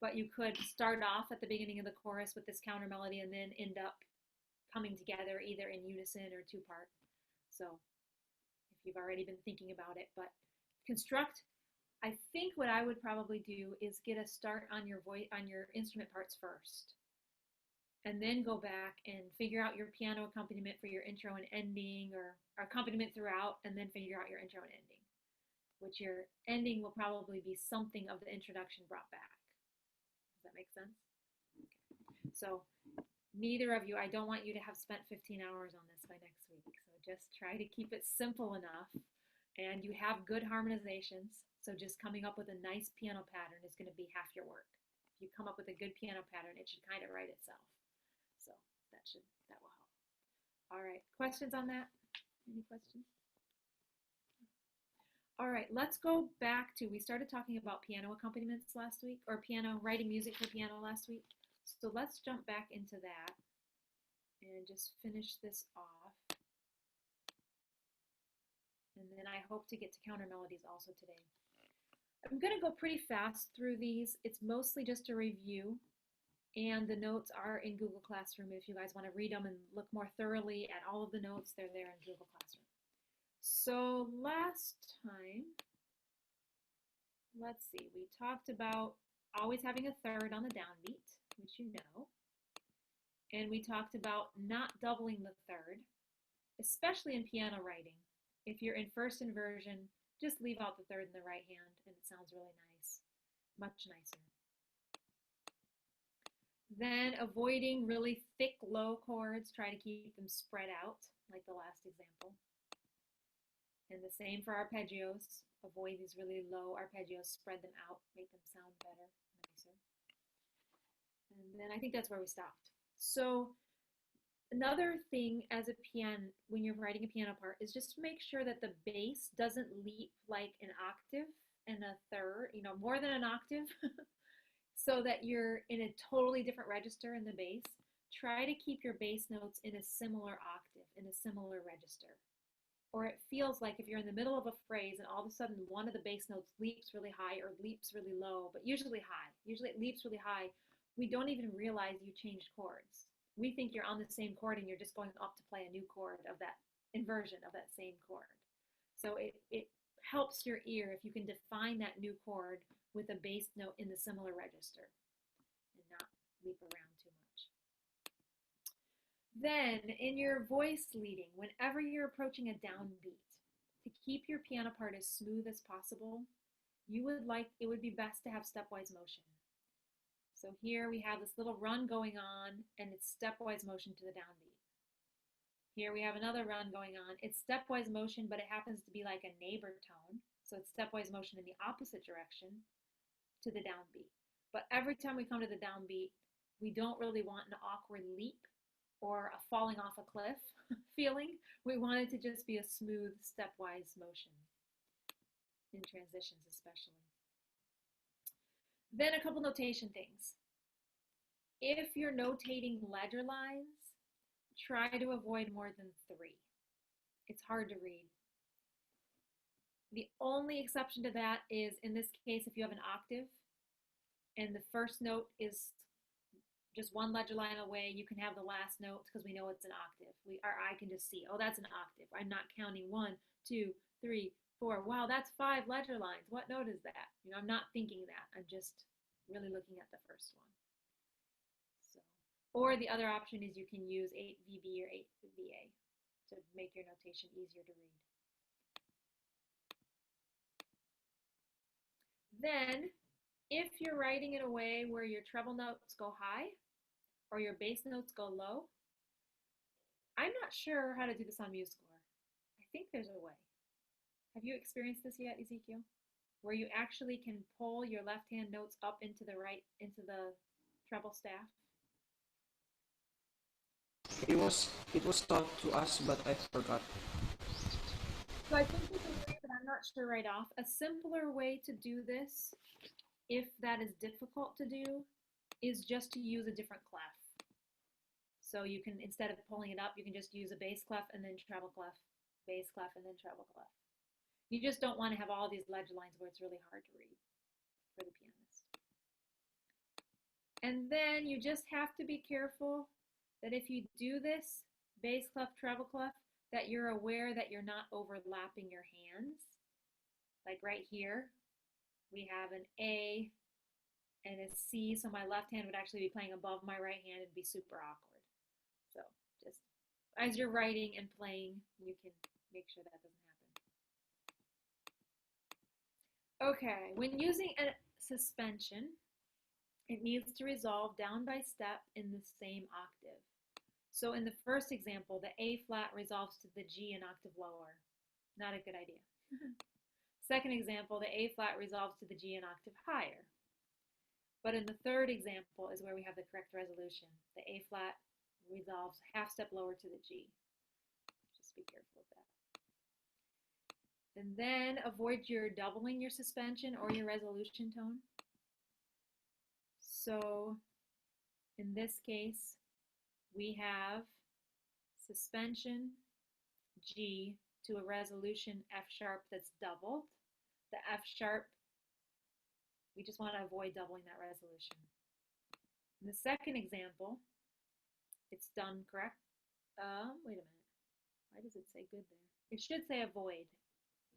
But you could start off at the beginning of the chorus with this counter melody and then end up coming together either in unison or 2-part. So if you've already been thinking about it, but construct, I think what I would probably do is get a start on your instrument parts first, and then go back and figure out your piano accompaniment for your intro and ending, or accompaniment throughout, and then figure out your intro and ending, which your ending will probably be something of the introduction brought back. Does that make sense? Okay. So neither of you, I don't want you to have spent 15 hours on this by next week. So just try to keep it simple enough, and you have good harmonizations. So just coming up with a nice piano pattern is going to be half your work. If you come up with a good piano pattern, it should kind of write itself. So that will help. All right, questions on that? Any questions? All right, let's go back to, we started talking about piano accompaniments last week, or writing music for piano last week. So let's jump back into that and just finish this off. And then I hope to get to counter melodies also today. I'm going to go pretty fast through these. It's mostly just a review, and the notes are in Google Classroom. If you guys want to read them and look more thoroughly at all of the notes, they're there in Google Classroom. So last time, let's see, we talked about always having a third on the downbeat, which you know. And we talked about not doubling the third, especially in piano writing. If you're in first inversion, just leave out the third in the right hand, and it sounds really nice, much nicer. Then avoiding really thick low chords, try to keep them spread out, like the last example. And the same for arpeggios. Avoid these really low arpeggios, spread them out, make them sound better, nicer. And then I think that's where we stopped. So another thing as a piano, when you're writing a piano part, is just to make sure that the bass doesn't leap like an octave and a third, more than an octave, so that you're in a totally different register in the bass. Try to keep your bass notes in a similar octave, in a similar register. Or it feels like if you're in the middle of a phrase and all of a sudden one of the bass notes leaps really high or leaps really low, but usually high, usually it leaps really high, we don't even realize you changed chords. We think you're on the same chord and you're just going up to play a new chord of that inversion of that same chord. So it helps your ear if you can define that new chord with a bass note in the similar register and not leap around too much. Then in your voice leading, whenever you're approaching a downbeat, to keep your piano part as smooth as possible, it would be best to have stepwise motion. So here we have this little run going on, and it's stepwise motion to the downbeat. Here we have another run going on. It's stepwise motion, but it happens to be like a neighbor tone. So it's stepwise motion in the opposite direction to the downbeat. But every time we come to the downbeat, we don't really want an awkward leap or a falling off a cliff feeling. We want it to just be a smooth stepwise motion in transitions especially. Then a couple notation things. If you're notating ledger lines, try to avoid more than 3. It's hard to read. The only exception to that is in this case if you have an octave and the first note is just one ledger line away, you can have the last note because we know it's an octave. Our eye can just see, oh, that's an octave. I'm not counting 1, 2, 3, 4. Wow, that's 5 ledger lines. What note is that? I'm not thinking that. I'm just really looking at the first one. So, or the other option is you can use 8VB or 8VA to make your notation easier to read. Then, if you're writing in a way where your treble notes go high or your bass notes go low, I'm not sure how to do this on MuseScore. I think there's a way. Have you experienced this yet, Ezekiel? Where you actually can pull your left-hand notes up into the treble staff? It was taught to us, but I forgot. So I think there's a way, but I'm not sure right off. A simpler way to do this, if that is difficult to do, is just to use a different clef. So you can, instead of pulling it up, you can just use a bass clef and then treble clef, bass clef and then treble clef. You just don't want to have all these ledger lines where it's really hard to read for the pianist. And then you just have to be careful that if you do this, bass clef, treble clef, that you're aware that you're not overlapping your hands. Like right here, we have an A and a C, so my left hand would actually be playing above my right hand and be super awkward. So just as you're writing and playing, you can make sure that doesn't happen. Okay, when using a suspension, it needs to resolve down by step in the same octave. So in the first example, the A flat resolves to the G an octave lower. Not a good idea. Second example, the A flat resolves to the G an octave higher. But in the third example is where we have the correct resolution. The A flat resolves half step lower to the G. Just be careful of that. And then avoid your doubling your suspension or your resolution tone. So in this case, we have suspension G to a resolution F sharp that's doubled. The F sharp, we just want to avoid doubling that resolution. In the second example, it's done correct. Wait a minute. Why does it say good there? It should say avoid.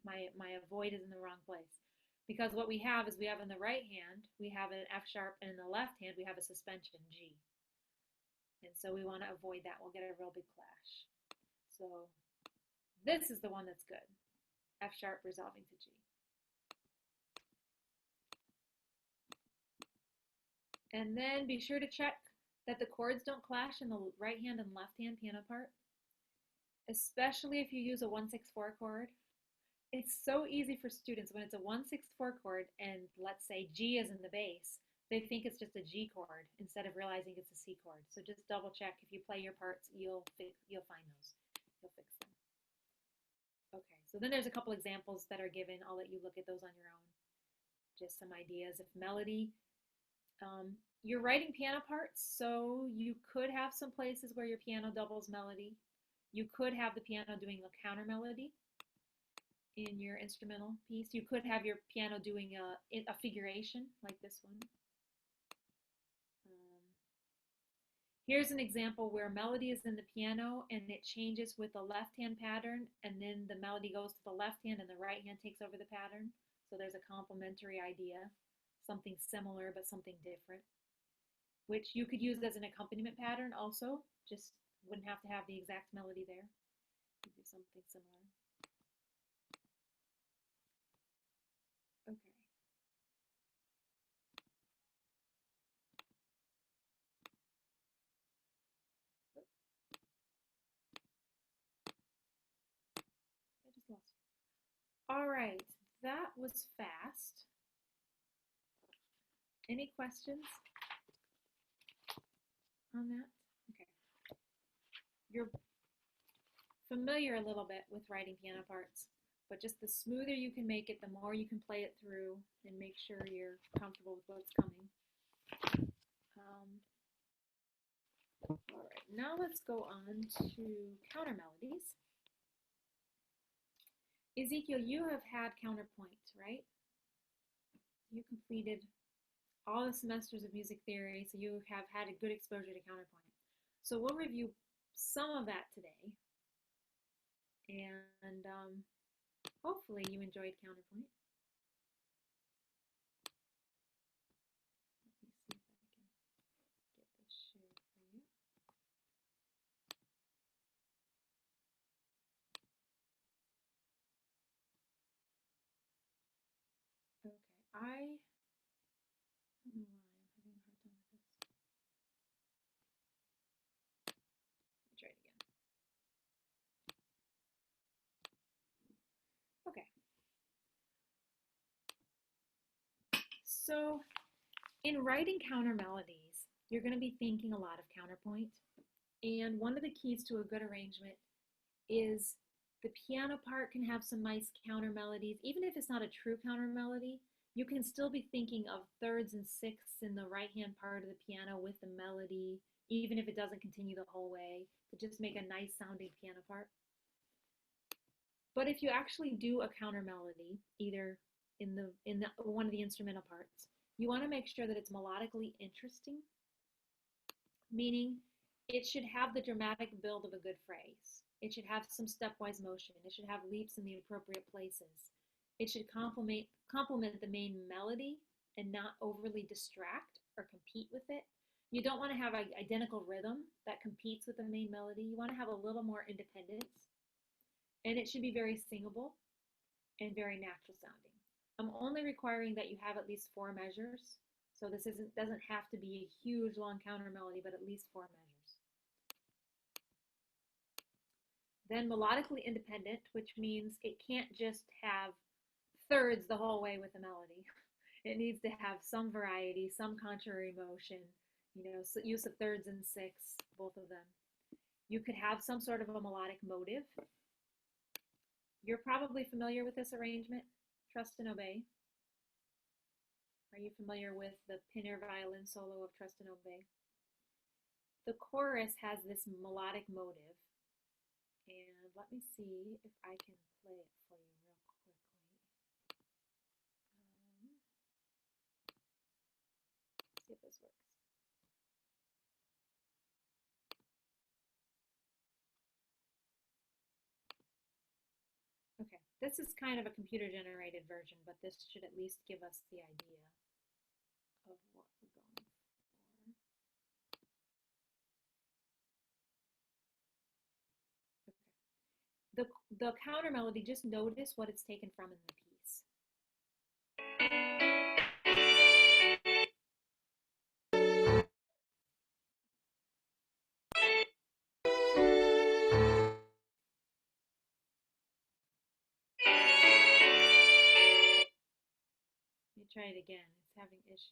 My avoid is in the wrong place. Because what we have is we have in the right hand, we have an F sharp, and in the left hand, we have a suspension G. And so we want to avoid that. We'll get a real big clash. So this is the one that's good. F sharp resolving to G. And then be sure to check that the chords don't clash in the right hand and left hand piano part, especially if you use a 1-6-4 chord. It's so easy for students when it's a 1-6-4 chord and let's say G is in the bass, they think it's just a G chord instead of realizing it's a C chord. So just double check. If you play your parts, you'll find those. You'll fix them. Okay, so then there's a couple examples that are given. I'll let you look at those on your own. Just some ideas of melody. You're writing piano parts, so you could have some places where your piano doubles melody. You could have the piano doing a counter melody in your instrumental piece. You could have your piano doing a figuration like this one. Here's an example where melody is in the piano and it changes with the left hand pattern, and then the melody goes to the left hand and the right hand takes over the pattern. So there's a complementary idea, something similar but something different, which you could use as an accompaniment pattern also, just wouldn't have to have the exact melody there. You do something similar. Okay. I just lost you. All right, that was fast. Any questions on that? Okay. You're familiar a little bit with writing piano parts, but just the smoother you can make it, the more you can play it through and make sure you're comfortable with what's coming. All right, now let's go on to counter melodies. Ezekiel, you have had counterpoint, right? You completed all the semesters of music theory, so you have had a good exposure to counterpoint. So we'll review some of that today, and hopefully you enjoyed counterpoint. Let me see if I can get this shared for you. Okay, I don't know why I'm having a hard time with this. Let me try it again. Okay. So in writing counter melodies, you're going to be thinking a lot of counterpoint. And one of the keys to a good arrangement is the piano part can have some nice counter melodies. Even if it's not a true counter melody, you can still be thinking of thirds and sixths in the right hand part of the piano with the melody, even if it doesn't continue the whole way, to just make a nice sounding piano part. But if you actually do a counter melody, either in one of the instrumental parts, you want to make sure that it's melodically interesting, meaning it should have the dramatic build of a good phrase. It should have some stepwise motion. It should have leaps in the appropriate places. It should complement the main melody and not overly distract or compete with it. You don't want to have an identical rhythm that competes with the main melody. You want to have a little more independence. And it should be very singable and very natural sounding. I'm only requiring that you have at least 4 measures. So this doesn't have to be a huge long counter melody, but at least 4 measures. Then melodically independent, which means it can't just have thirds the whole way with the melody. It needs to have some variety, some contrary motion, use of thirds and sixths, both of them. You could have some sort of a melodic motive. You're probably familiar with this arrangement, Trust and Obey. Are you familiar with the Pinner violin solo of Trust and Obey? The chorus has this melodic motive. And let me see if I can play it for you real quickly. See if this works. Okay, this is kind of a computer-generated version, but this should at least give us the idea of what we're going for. Okay. The counter melody, just notice what it's taken from in the piece. try it again. It's having issues.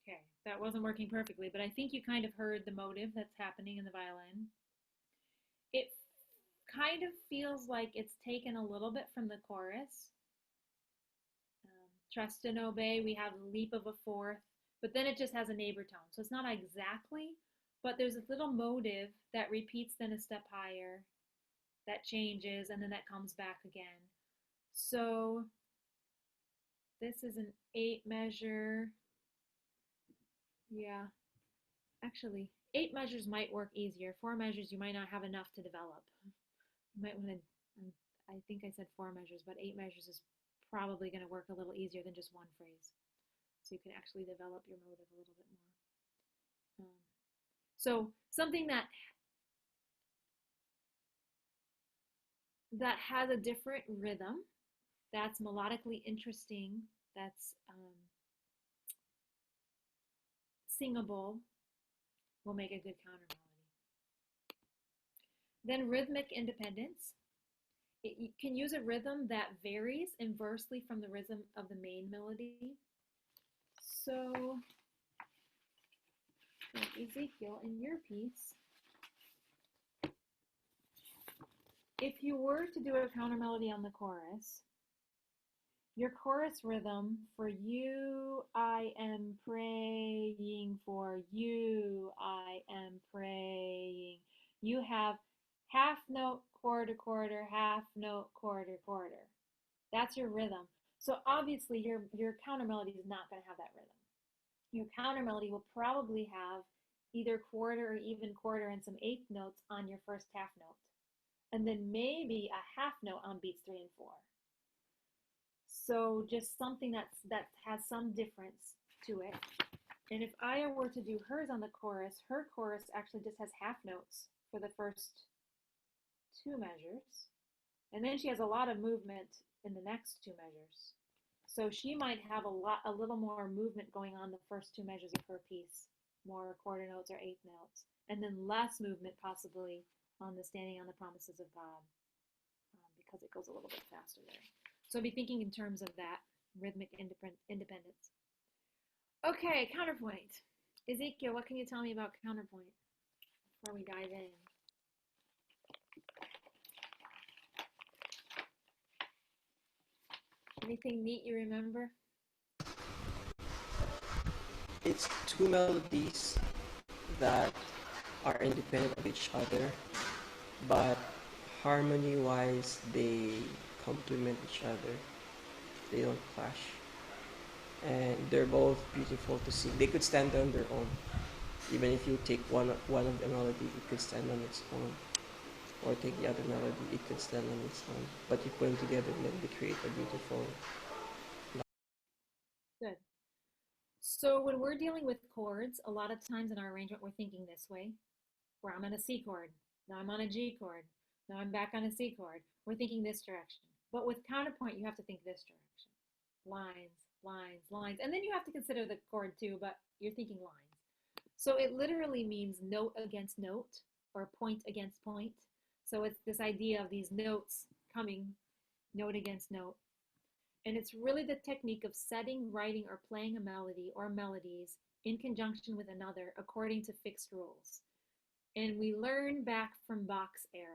Okay, that wasn't working perfectly, but I think you kind of heard the motive that's happening in the violin. It kind of feels like it's taken a little bit from the chorus. Trust and obey, we have a leap of a fourth, but then it just has a neighbor tone. So it's not exactly, but there's a little motive that repeats then a step higher, that changes, and then that comes back again. So this is an 8 measure. Yeah, actually, 8 measures might work easier. 4 measures, you might not have enough to develop. You might want to, I think I said 4 measures, but 8 measures is probably going to work a little easier than just one phrase. So you can actually develop your motive a little bit more. So something that has a different rhythm, that's melodically interesting, that's singable, will make a good counter melody. Then rhythmic independence. You can use a rhythm that varies inversely from the rhythm of the main melody. So, Ezekiel, in your piece, if you were to do a counter melody on the chorus, your chorus rhythm for you, I am praying for you, I am praying. You have half note, quarter, quarter, half note, quarter, quarter. That's your rhythm. So obviously your counter melody is not going to have that rhythm. Your counter melody will probably have either quarter or even quarter and some eighth notes on your first half note. And then maybe a half note on beats 3 and 4. So just something that has some difference to it. And if I were to do hers on the chorus, her chorus actually just has half notes for the first 2 measures. And then she has a lot of movement in the next 2 measures. So she might have a little more movement going on the first 2 measures of her piece, more quarter notes or eighth notes, and then less movement possibly on the standing on the promises of God, because it goes a little bit faster there. So be thinking in terms of that rhythmic independence. Okay, counterpoint. Ezekiel, what can you tell me about counterpoint before we dive in? Anything neat you remember? It's two melodies that are independent of each other, but harmony-wise, they complement each other. They don't clash. And they're both beautiful to sing. They could stand on their own. Even if you take one of the melody, it could stand on its own. Or take the other melody, it could stand on its own. But you put them together and then they create a beautiful. Good. So when we're dealing with chords, a lot of times in our arrangement, we're thinking this way, where I'm on a C chord, now I'm on a G chord, now I'm back on a C chord. We're thinking this direction. But with counterpoint, you have to think this direction. Lines, lines, lines. And then you have to consider the chord too, but you're thinking lines. So it literally means note against note or point against point. So it's this idea of these notes coming note against note. And it's really the technique of setting, writing, or playing a melody or melodies in conjunction with another according to fixed rules. And we learn back from Bach's era.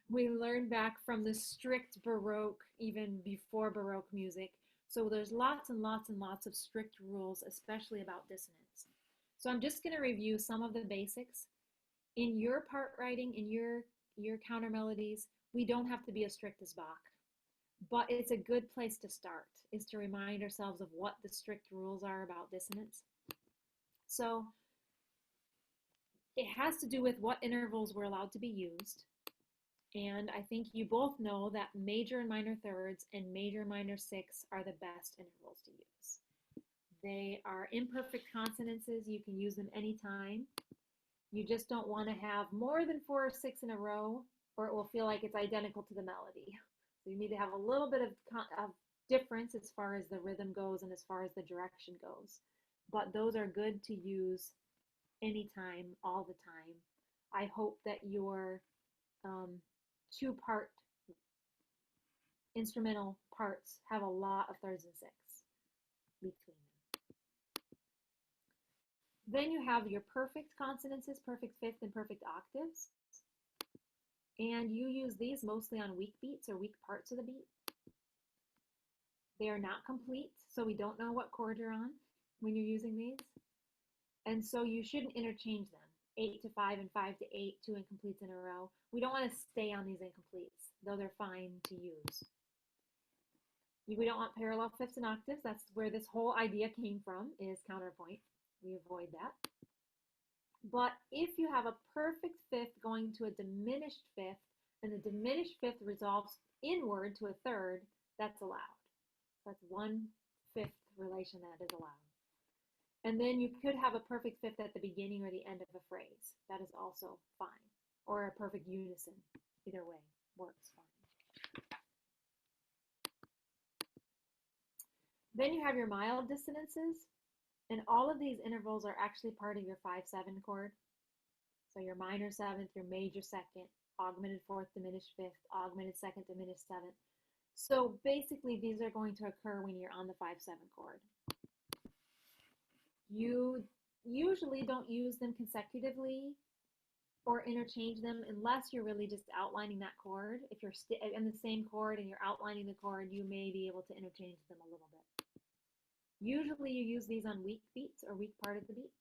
We learn back from the strict Baroque, even before Baroque music. So there's lots and lots and lots of strict rules, especially about dissonance. So I'm just going to review some of the basics. In your part writing, in your counter melodies, we don't have to be as strict as Bach, but it's a good place to start, is to remind ourselves of what the strict rules are about dissonance. So it has to do with what intervals were allowed to be used. And I think you both know that major and minor thirds and major and minor sixths are the best intervals to use. They are imperfect consonances. You can use them anytime. You just don't want to have more than 4 or 6 in a row, or it will feel like it's identical to the melody. So you need to have a little bit of difference as far as the rhythm goes and as far as the direction goes. But those are good to use anytime, all the time. I hope that your two-part instrumental parts have a lot of thirds and sixths between them. Then you have your perfect consonances, perfect fifth, and perfect octaves. And you use these mostly on weak beats or weak parts of the beat. They are not complete, so we don't know what chord you're on when you're using these. And so you shouldn't interchange them. 8 to 5 and 5 to 8, 2 incompletes in a row. We don't want to stay on these incompletes, though they're fine to use. We don't want parallel fifths and octaves. That's where this whole idea came from, is counterpoint. We avoid that. But if you have a perfect fifth going to a diminished fifth, and the diminished fifth resolves inward to a third, that's allowed. That's 1/5 relation that is allowed. And then you could have a perfect fifth at the beginning or the end of a phrase. That is also fine. Or a perfect unison. Either way works fine. Then you have your mild dissonances. And all of these intervals are actually part of your 5/7 chord. So your minor seventh, your major second, augmented fourth, diminished fifth, augmented second, diminished seventh. So basically these are going to occur when you're on the 5/7 chord. You usually don't use them consecutively or interchange them unless you're really just outlining that chord. If you're in the same chord and you're outlining the chord, you may be able to interchange them a little bit. Usually you use these on weak beats or weak part of the beat.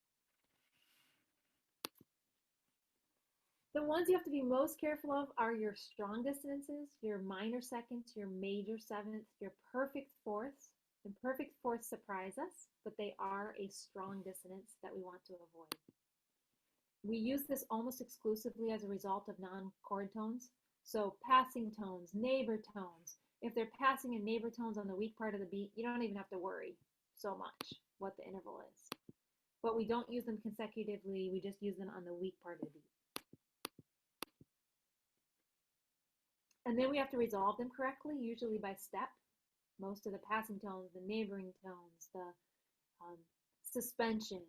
The ones you have to be most careful of are your strong dissonances, your minor seconds, your major sevenths, your perfect fourths. And perfect fourths surprise us, but they are a strong dissonance that we want to avoid. We use this almost exclusively as a result of non-chord tones. So passing tones, neighbor tones. If they're passing and neighbor tones on the weak part of the beat, you don't even have to worry so much what the interval is. But we don't use them consecutively, we just use them on the weak part of the beat. And then we have to resolve them correctly, usually by step. Most of the passing tones, the neighboring tones, the suspension,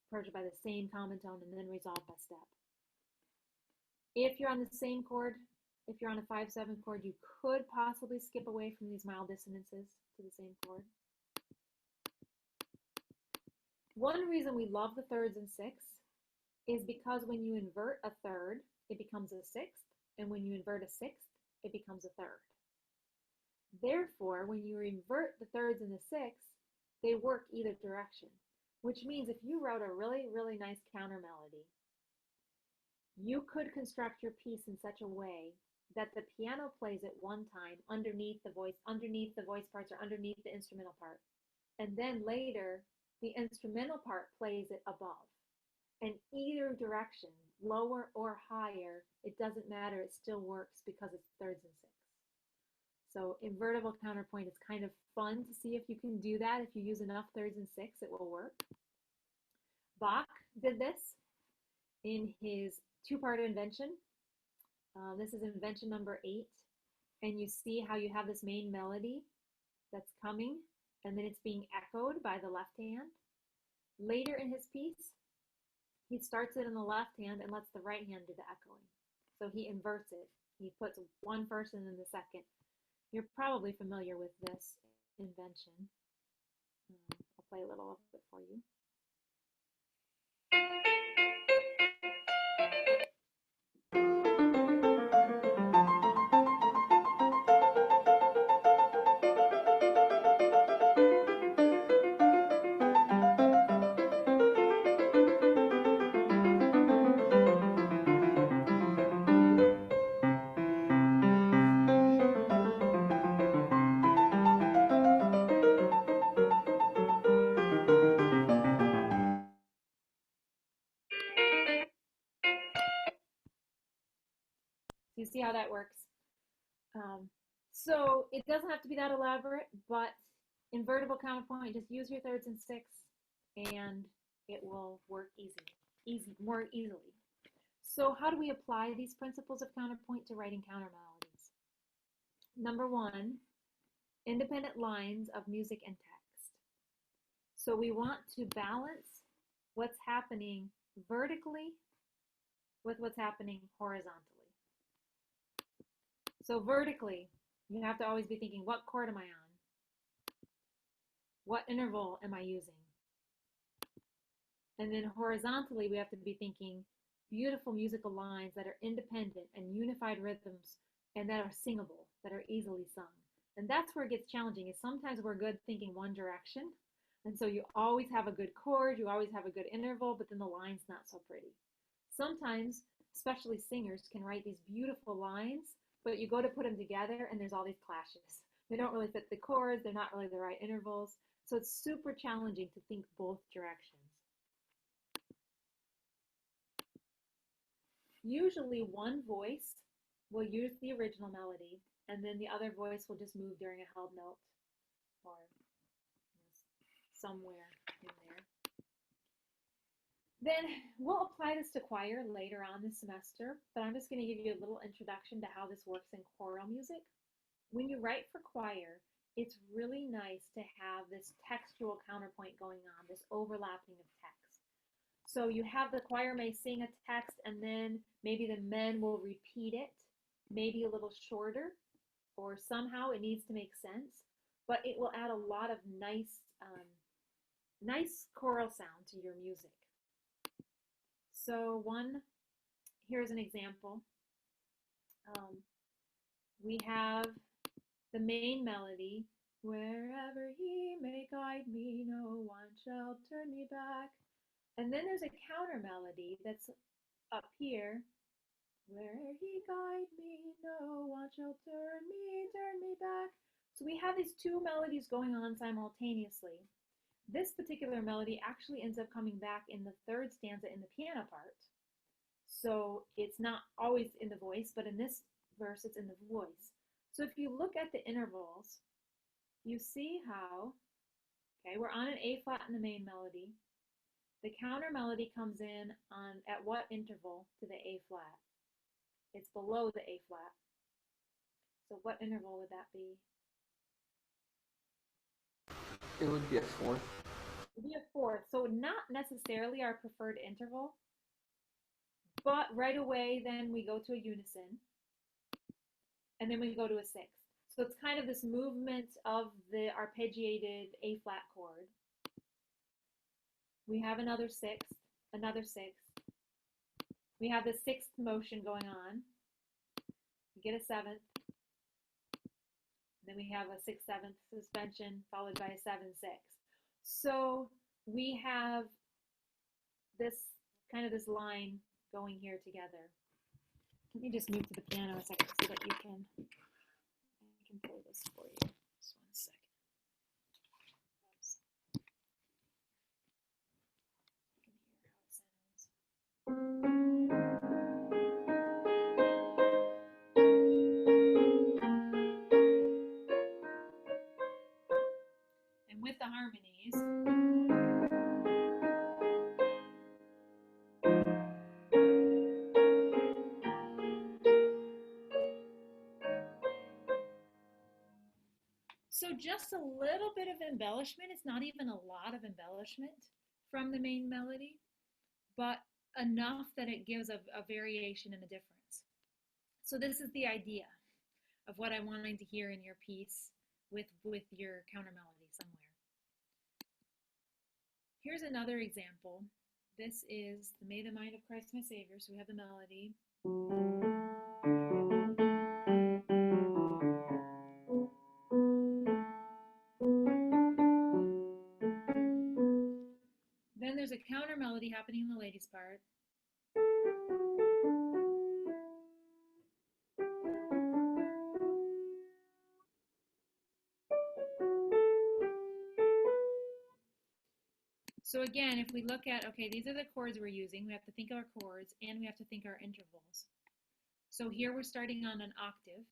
approached by the same common tone and then resolved by step. If you're on the same chord, if you're on a 5/7 chord, you could possibly skip away from these mild dissonances to the same chord. One reason we love the thirds and sixths is because when you invert a third, it becomes a sixth, and when you invert a sixth, it becomes a third. Therefore, when you invert the thirds and the sixths, they work either direction, which means if you wrote a really, really nice counter melody, you could construct your piece in such a way that the piano plays it one time underneath the voice parts or underneath the instrumental part. And then later, the instrumental part plays it above. And either direction, lower or higher, it doesn't matter, it still works because it's thirds and sixths. So invertible counterpoint is kind of fun to see if you can do that. If you use enough thirds and sixths, it will work. Bach did this in his two-part invention. This is invention number 8. And you see how you have this main melody that's coming, and then it's being echoed by the left hand. Later in his piece, he starts it in the left hand and lets the right hand do the echoing. So he inverts it. He puts one first and then the second. You're probably familiar with this invention. I'll play a little of it for you. Do you see how that works? So it doesn't have to be that elaborate, but invertible counterpoint, just use your thirds and sixths, and it will work more easily. So how do we apply these principles of counterpoint to writing counter melodies? Number one, independent lines of music and text. So we want to balance what's happening vertically with what's happening horizontally. So vertically, you have to always be thinking, what chord am I on? What interval am I using? And then horizontally, we have to be thinking beautiful musical lines that are independent and unified rhythms and that are singable, that are easily sung. And that's where it gets challenging, is sometimes we're good thinking one direction. And so you always have a good chord, you always have a good interval, but then the line's not so pretty. Sometimes, especially singers, can write these beautiful lines, but you go to put them together and there's all these clashes. They don't really fit the chords, they're not really the right intervals. So it's super challenging to think both directions. Usually one voice will use the original melody and then the other voice will just move during a held note or somewhere in there. Then we'll apply this to choir later on this semester, but I'm just going to give you a little introduction to how this works in choral music. When you write for choir, it's really nice to have this textual counterpoint going on, this overlapping of text. So you have the choir may sing a text and then maybe the men will repeat it, maybe a little shorter, or somehow it needs to make sense, but it will add a lot of nice choral sound to your music. So here's an example. We have the main melody, wherever he may guide me, no one shall turn me back. And then there's a counter melody that's up here, where he guide me, no one shall turn me back. So we have these two melodies going on simultaneously. This particular melody actually ends up coming back in the third stanza in the piano part. So it's not always in the voice, but in this verse it's in the voice. So if you look at the intervals, you see how, okay, we're on an A flat in the main melody. The counter melody comes in at what interval to the A flat? It's below the A flat. So what interval would that be? It would be a fourth. It would be a fourth. So not necessarily our preferred interval, but right away then we go to a unison, and then we go to a sixth. So it's kind of this movement of the arpeggiated A flat chord. We have another sixth, another sixth. We have the sixth motion going on. We get a seventh. Then we have a 6/7 suspension followed by a 7/6. So we have this kind of this line going here together. Let me just move to the piano a second so that I can play this for you. Just 1 second. Oops. You can hear how it sounds. And with the harmonies, so just a little bit of embellishment. It's not even a lot of embellishment from the main melody, but enough that it gives a variation and a difference. So this is the idea of what I'm wanting to hear in your piece with your counter melody somewhere. Here's another example. This is the May the Mind of Christ my Savior. So we have the melody. Then there's a counter melody happening in the ladies' part. So again, if we look at, okay, these are the chords we're using. We have to think of our chords and we have to think our intervals. So here we're starting on an octave,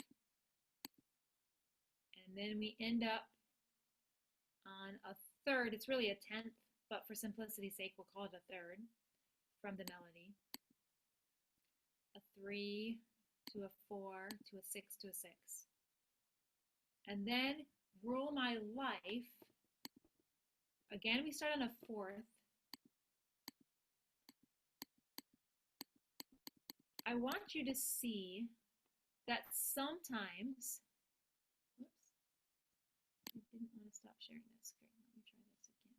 and then we end up on a third. It's really a tenth, but for simplicity's sake, we'll call it a third from the melody. A 3 to a 4 to a 6 to a 6. And then Rule My Life. Again, we start on a fourth. I want you to see that sometimes, whoops, I didn't want to stop sharing that screen. Let me try this again.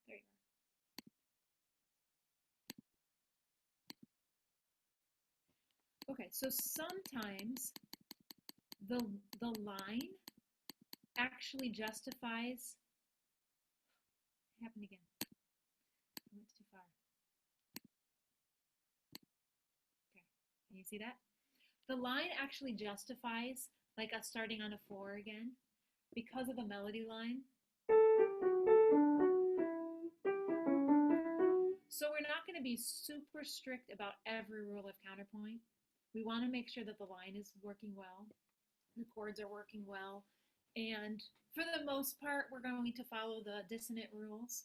There you are. Okay, so sometimes the line actually justifies. It happened again. I went too far. Okay, can you see that? The line actually justifies like us starting on a 4 again because of the melody line. So we're not going to be super strict about every rule of counterpoint. We want to make sure that the line is working well, the chords are working well, and for the most part, we're going to follow the dissonant rules,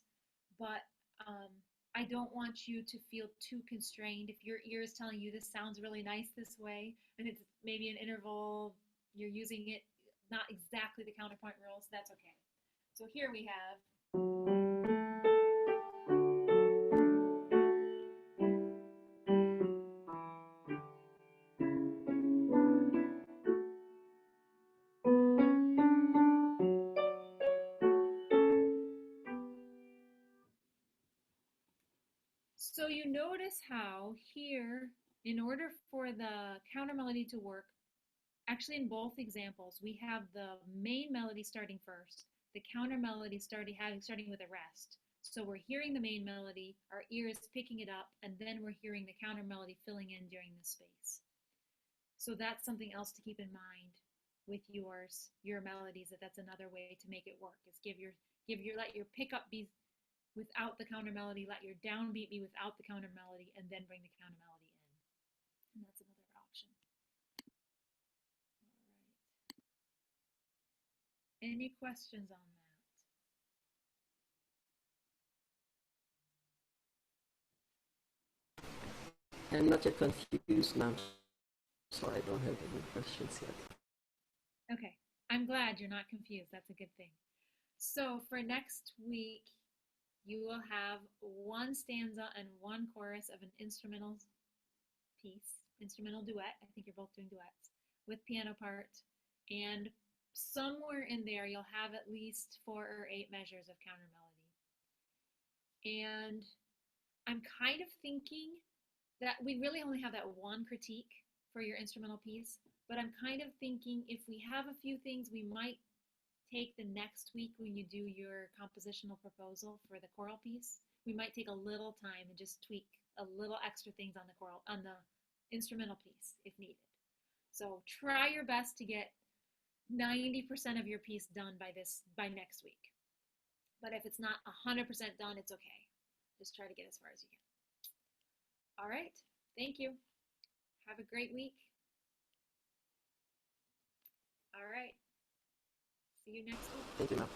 but I don't want you to feel too constrained. If your ear is telling you this sounds really nice this way, and it's maybe an interval, you're using it not exactly the counterpoint rules, that's okay. So here we have. So you notice how here, in order for the counter melody to work, actually in both examples, we have the main melody starting first, the counter melody starting with a rest. So we're hearing the main melody, our ear is picking it up, and then we're hearing the counter melody filling in during the space. So that's something else to keep in mind with your melodies, that's another way to make it work, is let your pickup be without the counter melody, let your downbeat be without the counter melody, and then bring the counter melody in. And that's another option. All right. Any questions on that? I'm not yet confused now, so I don't have any questions yet. Okay, I'm glad you're not confused. That's a good thing. So for next week, you will have one stanza and one chorus of an instrumental piece, instrumental duet. I think you're both doing duets with piano part. And somewhere in there, you'll have at least 4 or 8 measures of counter melody. And I'm kind of thinking that we really only have that one critique for your instrumental piece, but I'm kind of thinking if we have a few things, we might take the next week when you do your compositional proposal for the choral piece, we might take a little time and just tweak a little extra things on the instrumental piece if needed. So try your best to get 90% of your piece done by next week. But if it's not 100% done, it's okay. Just try to get as far as you can. All right. Thank you. Have a great week. All right. See you next week. Thank you, ma'am.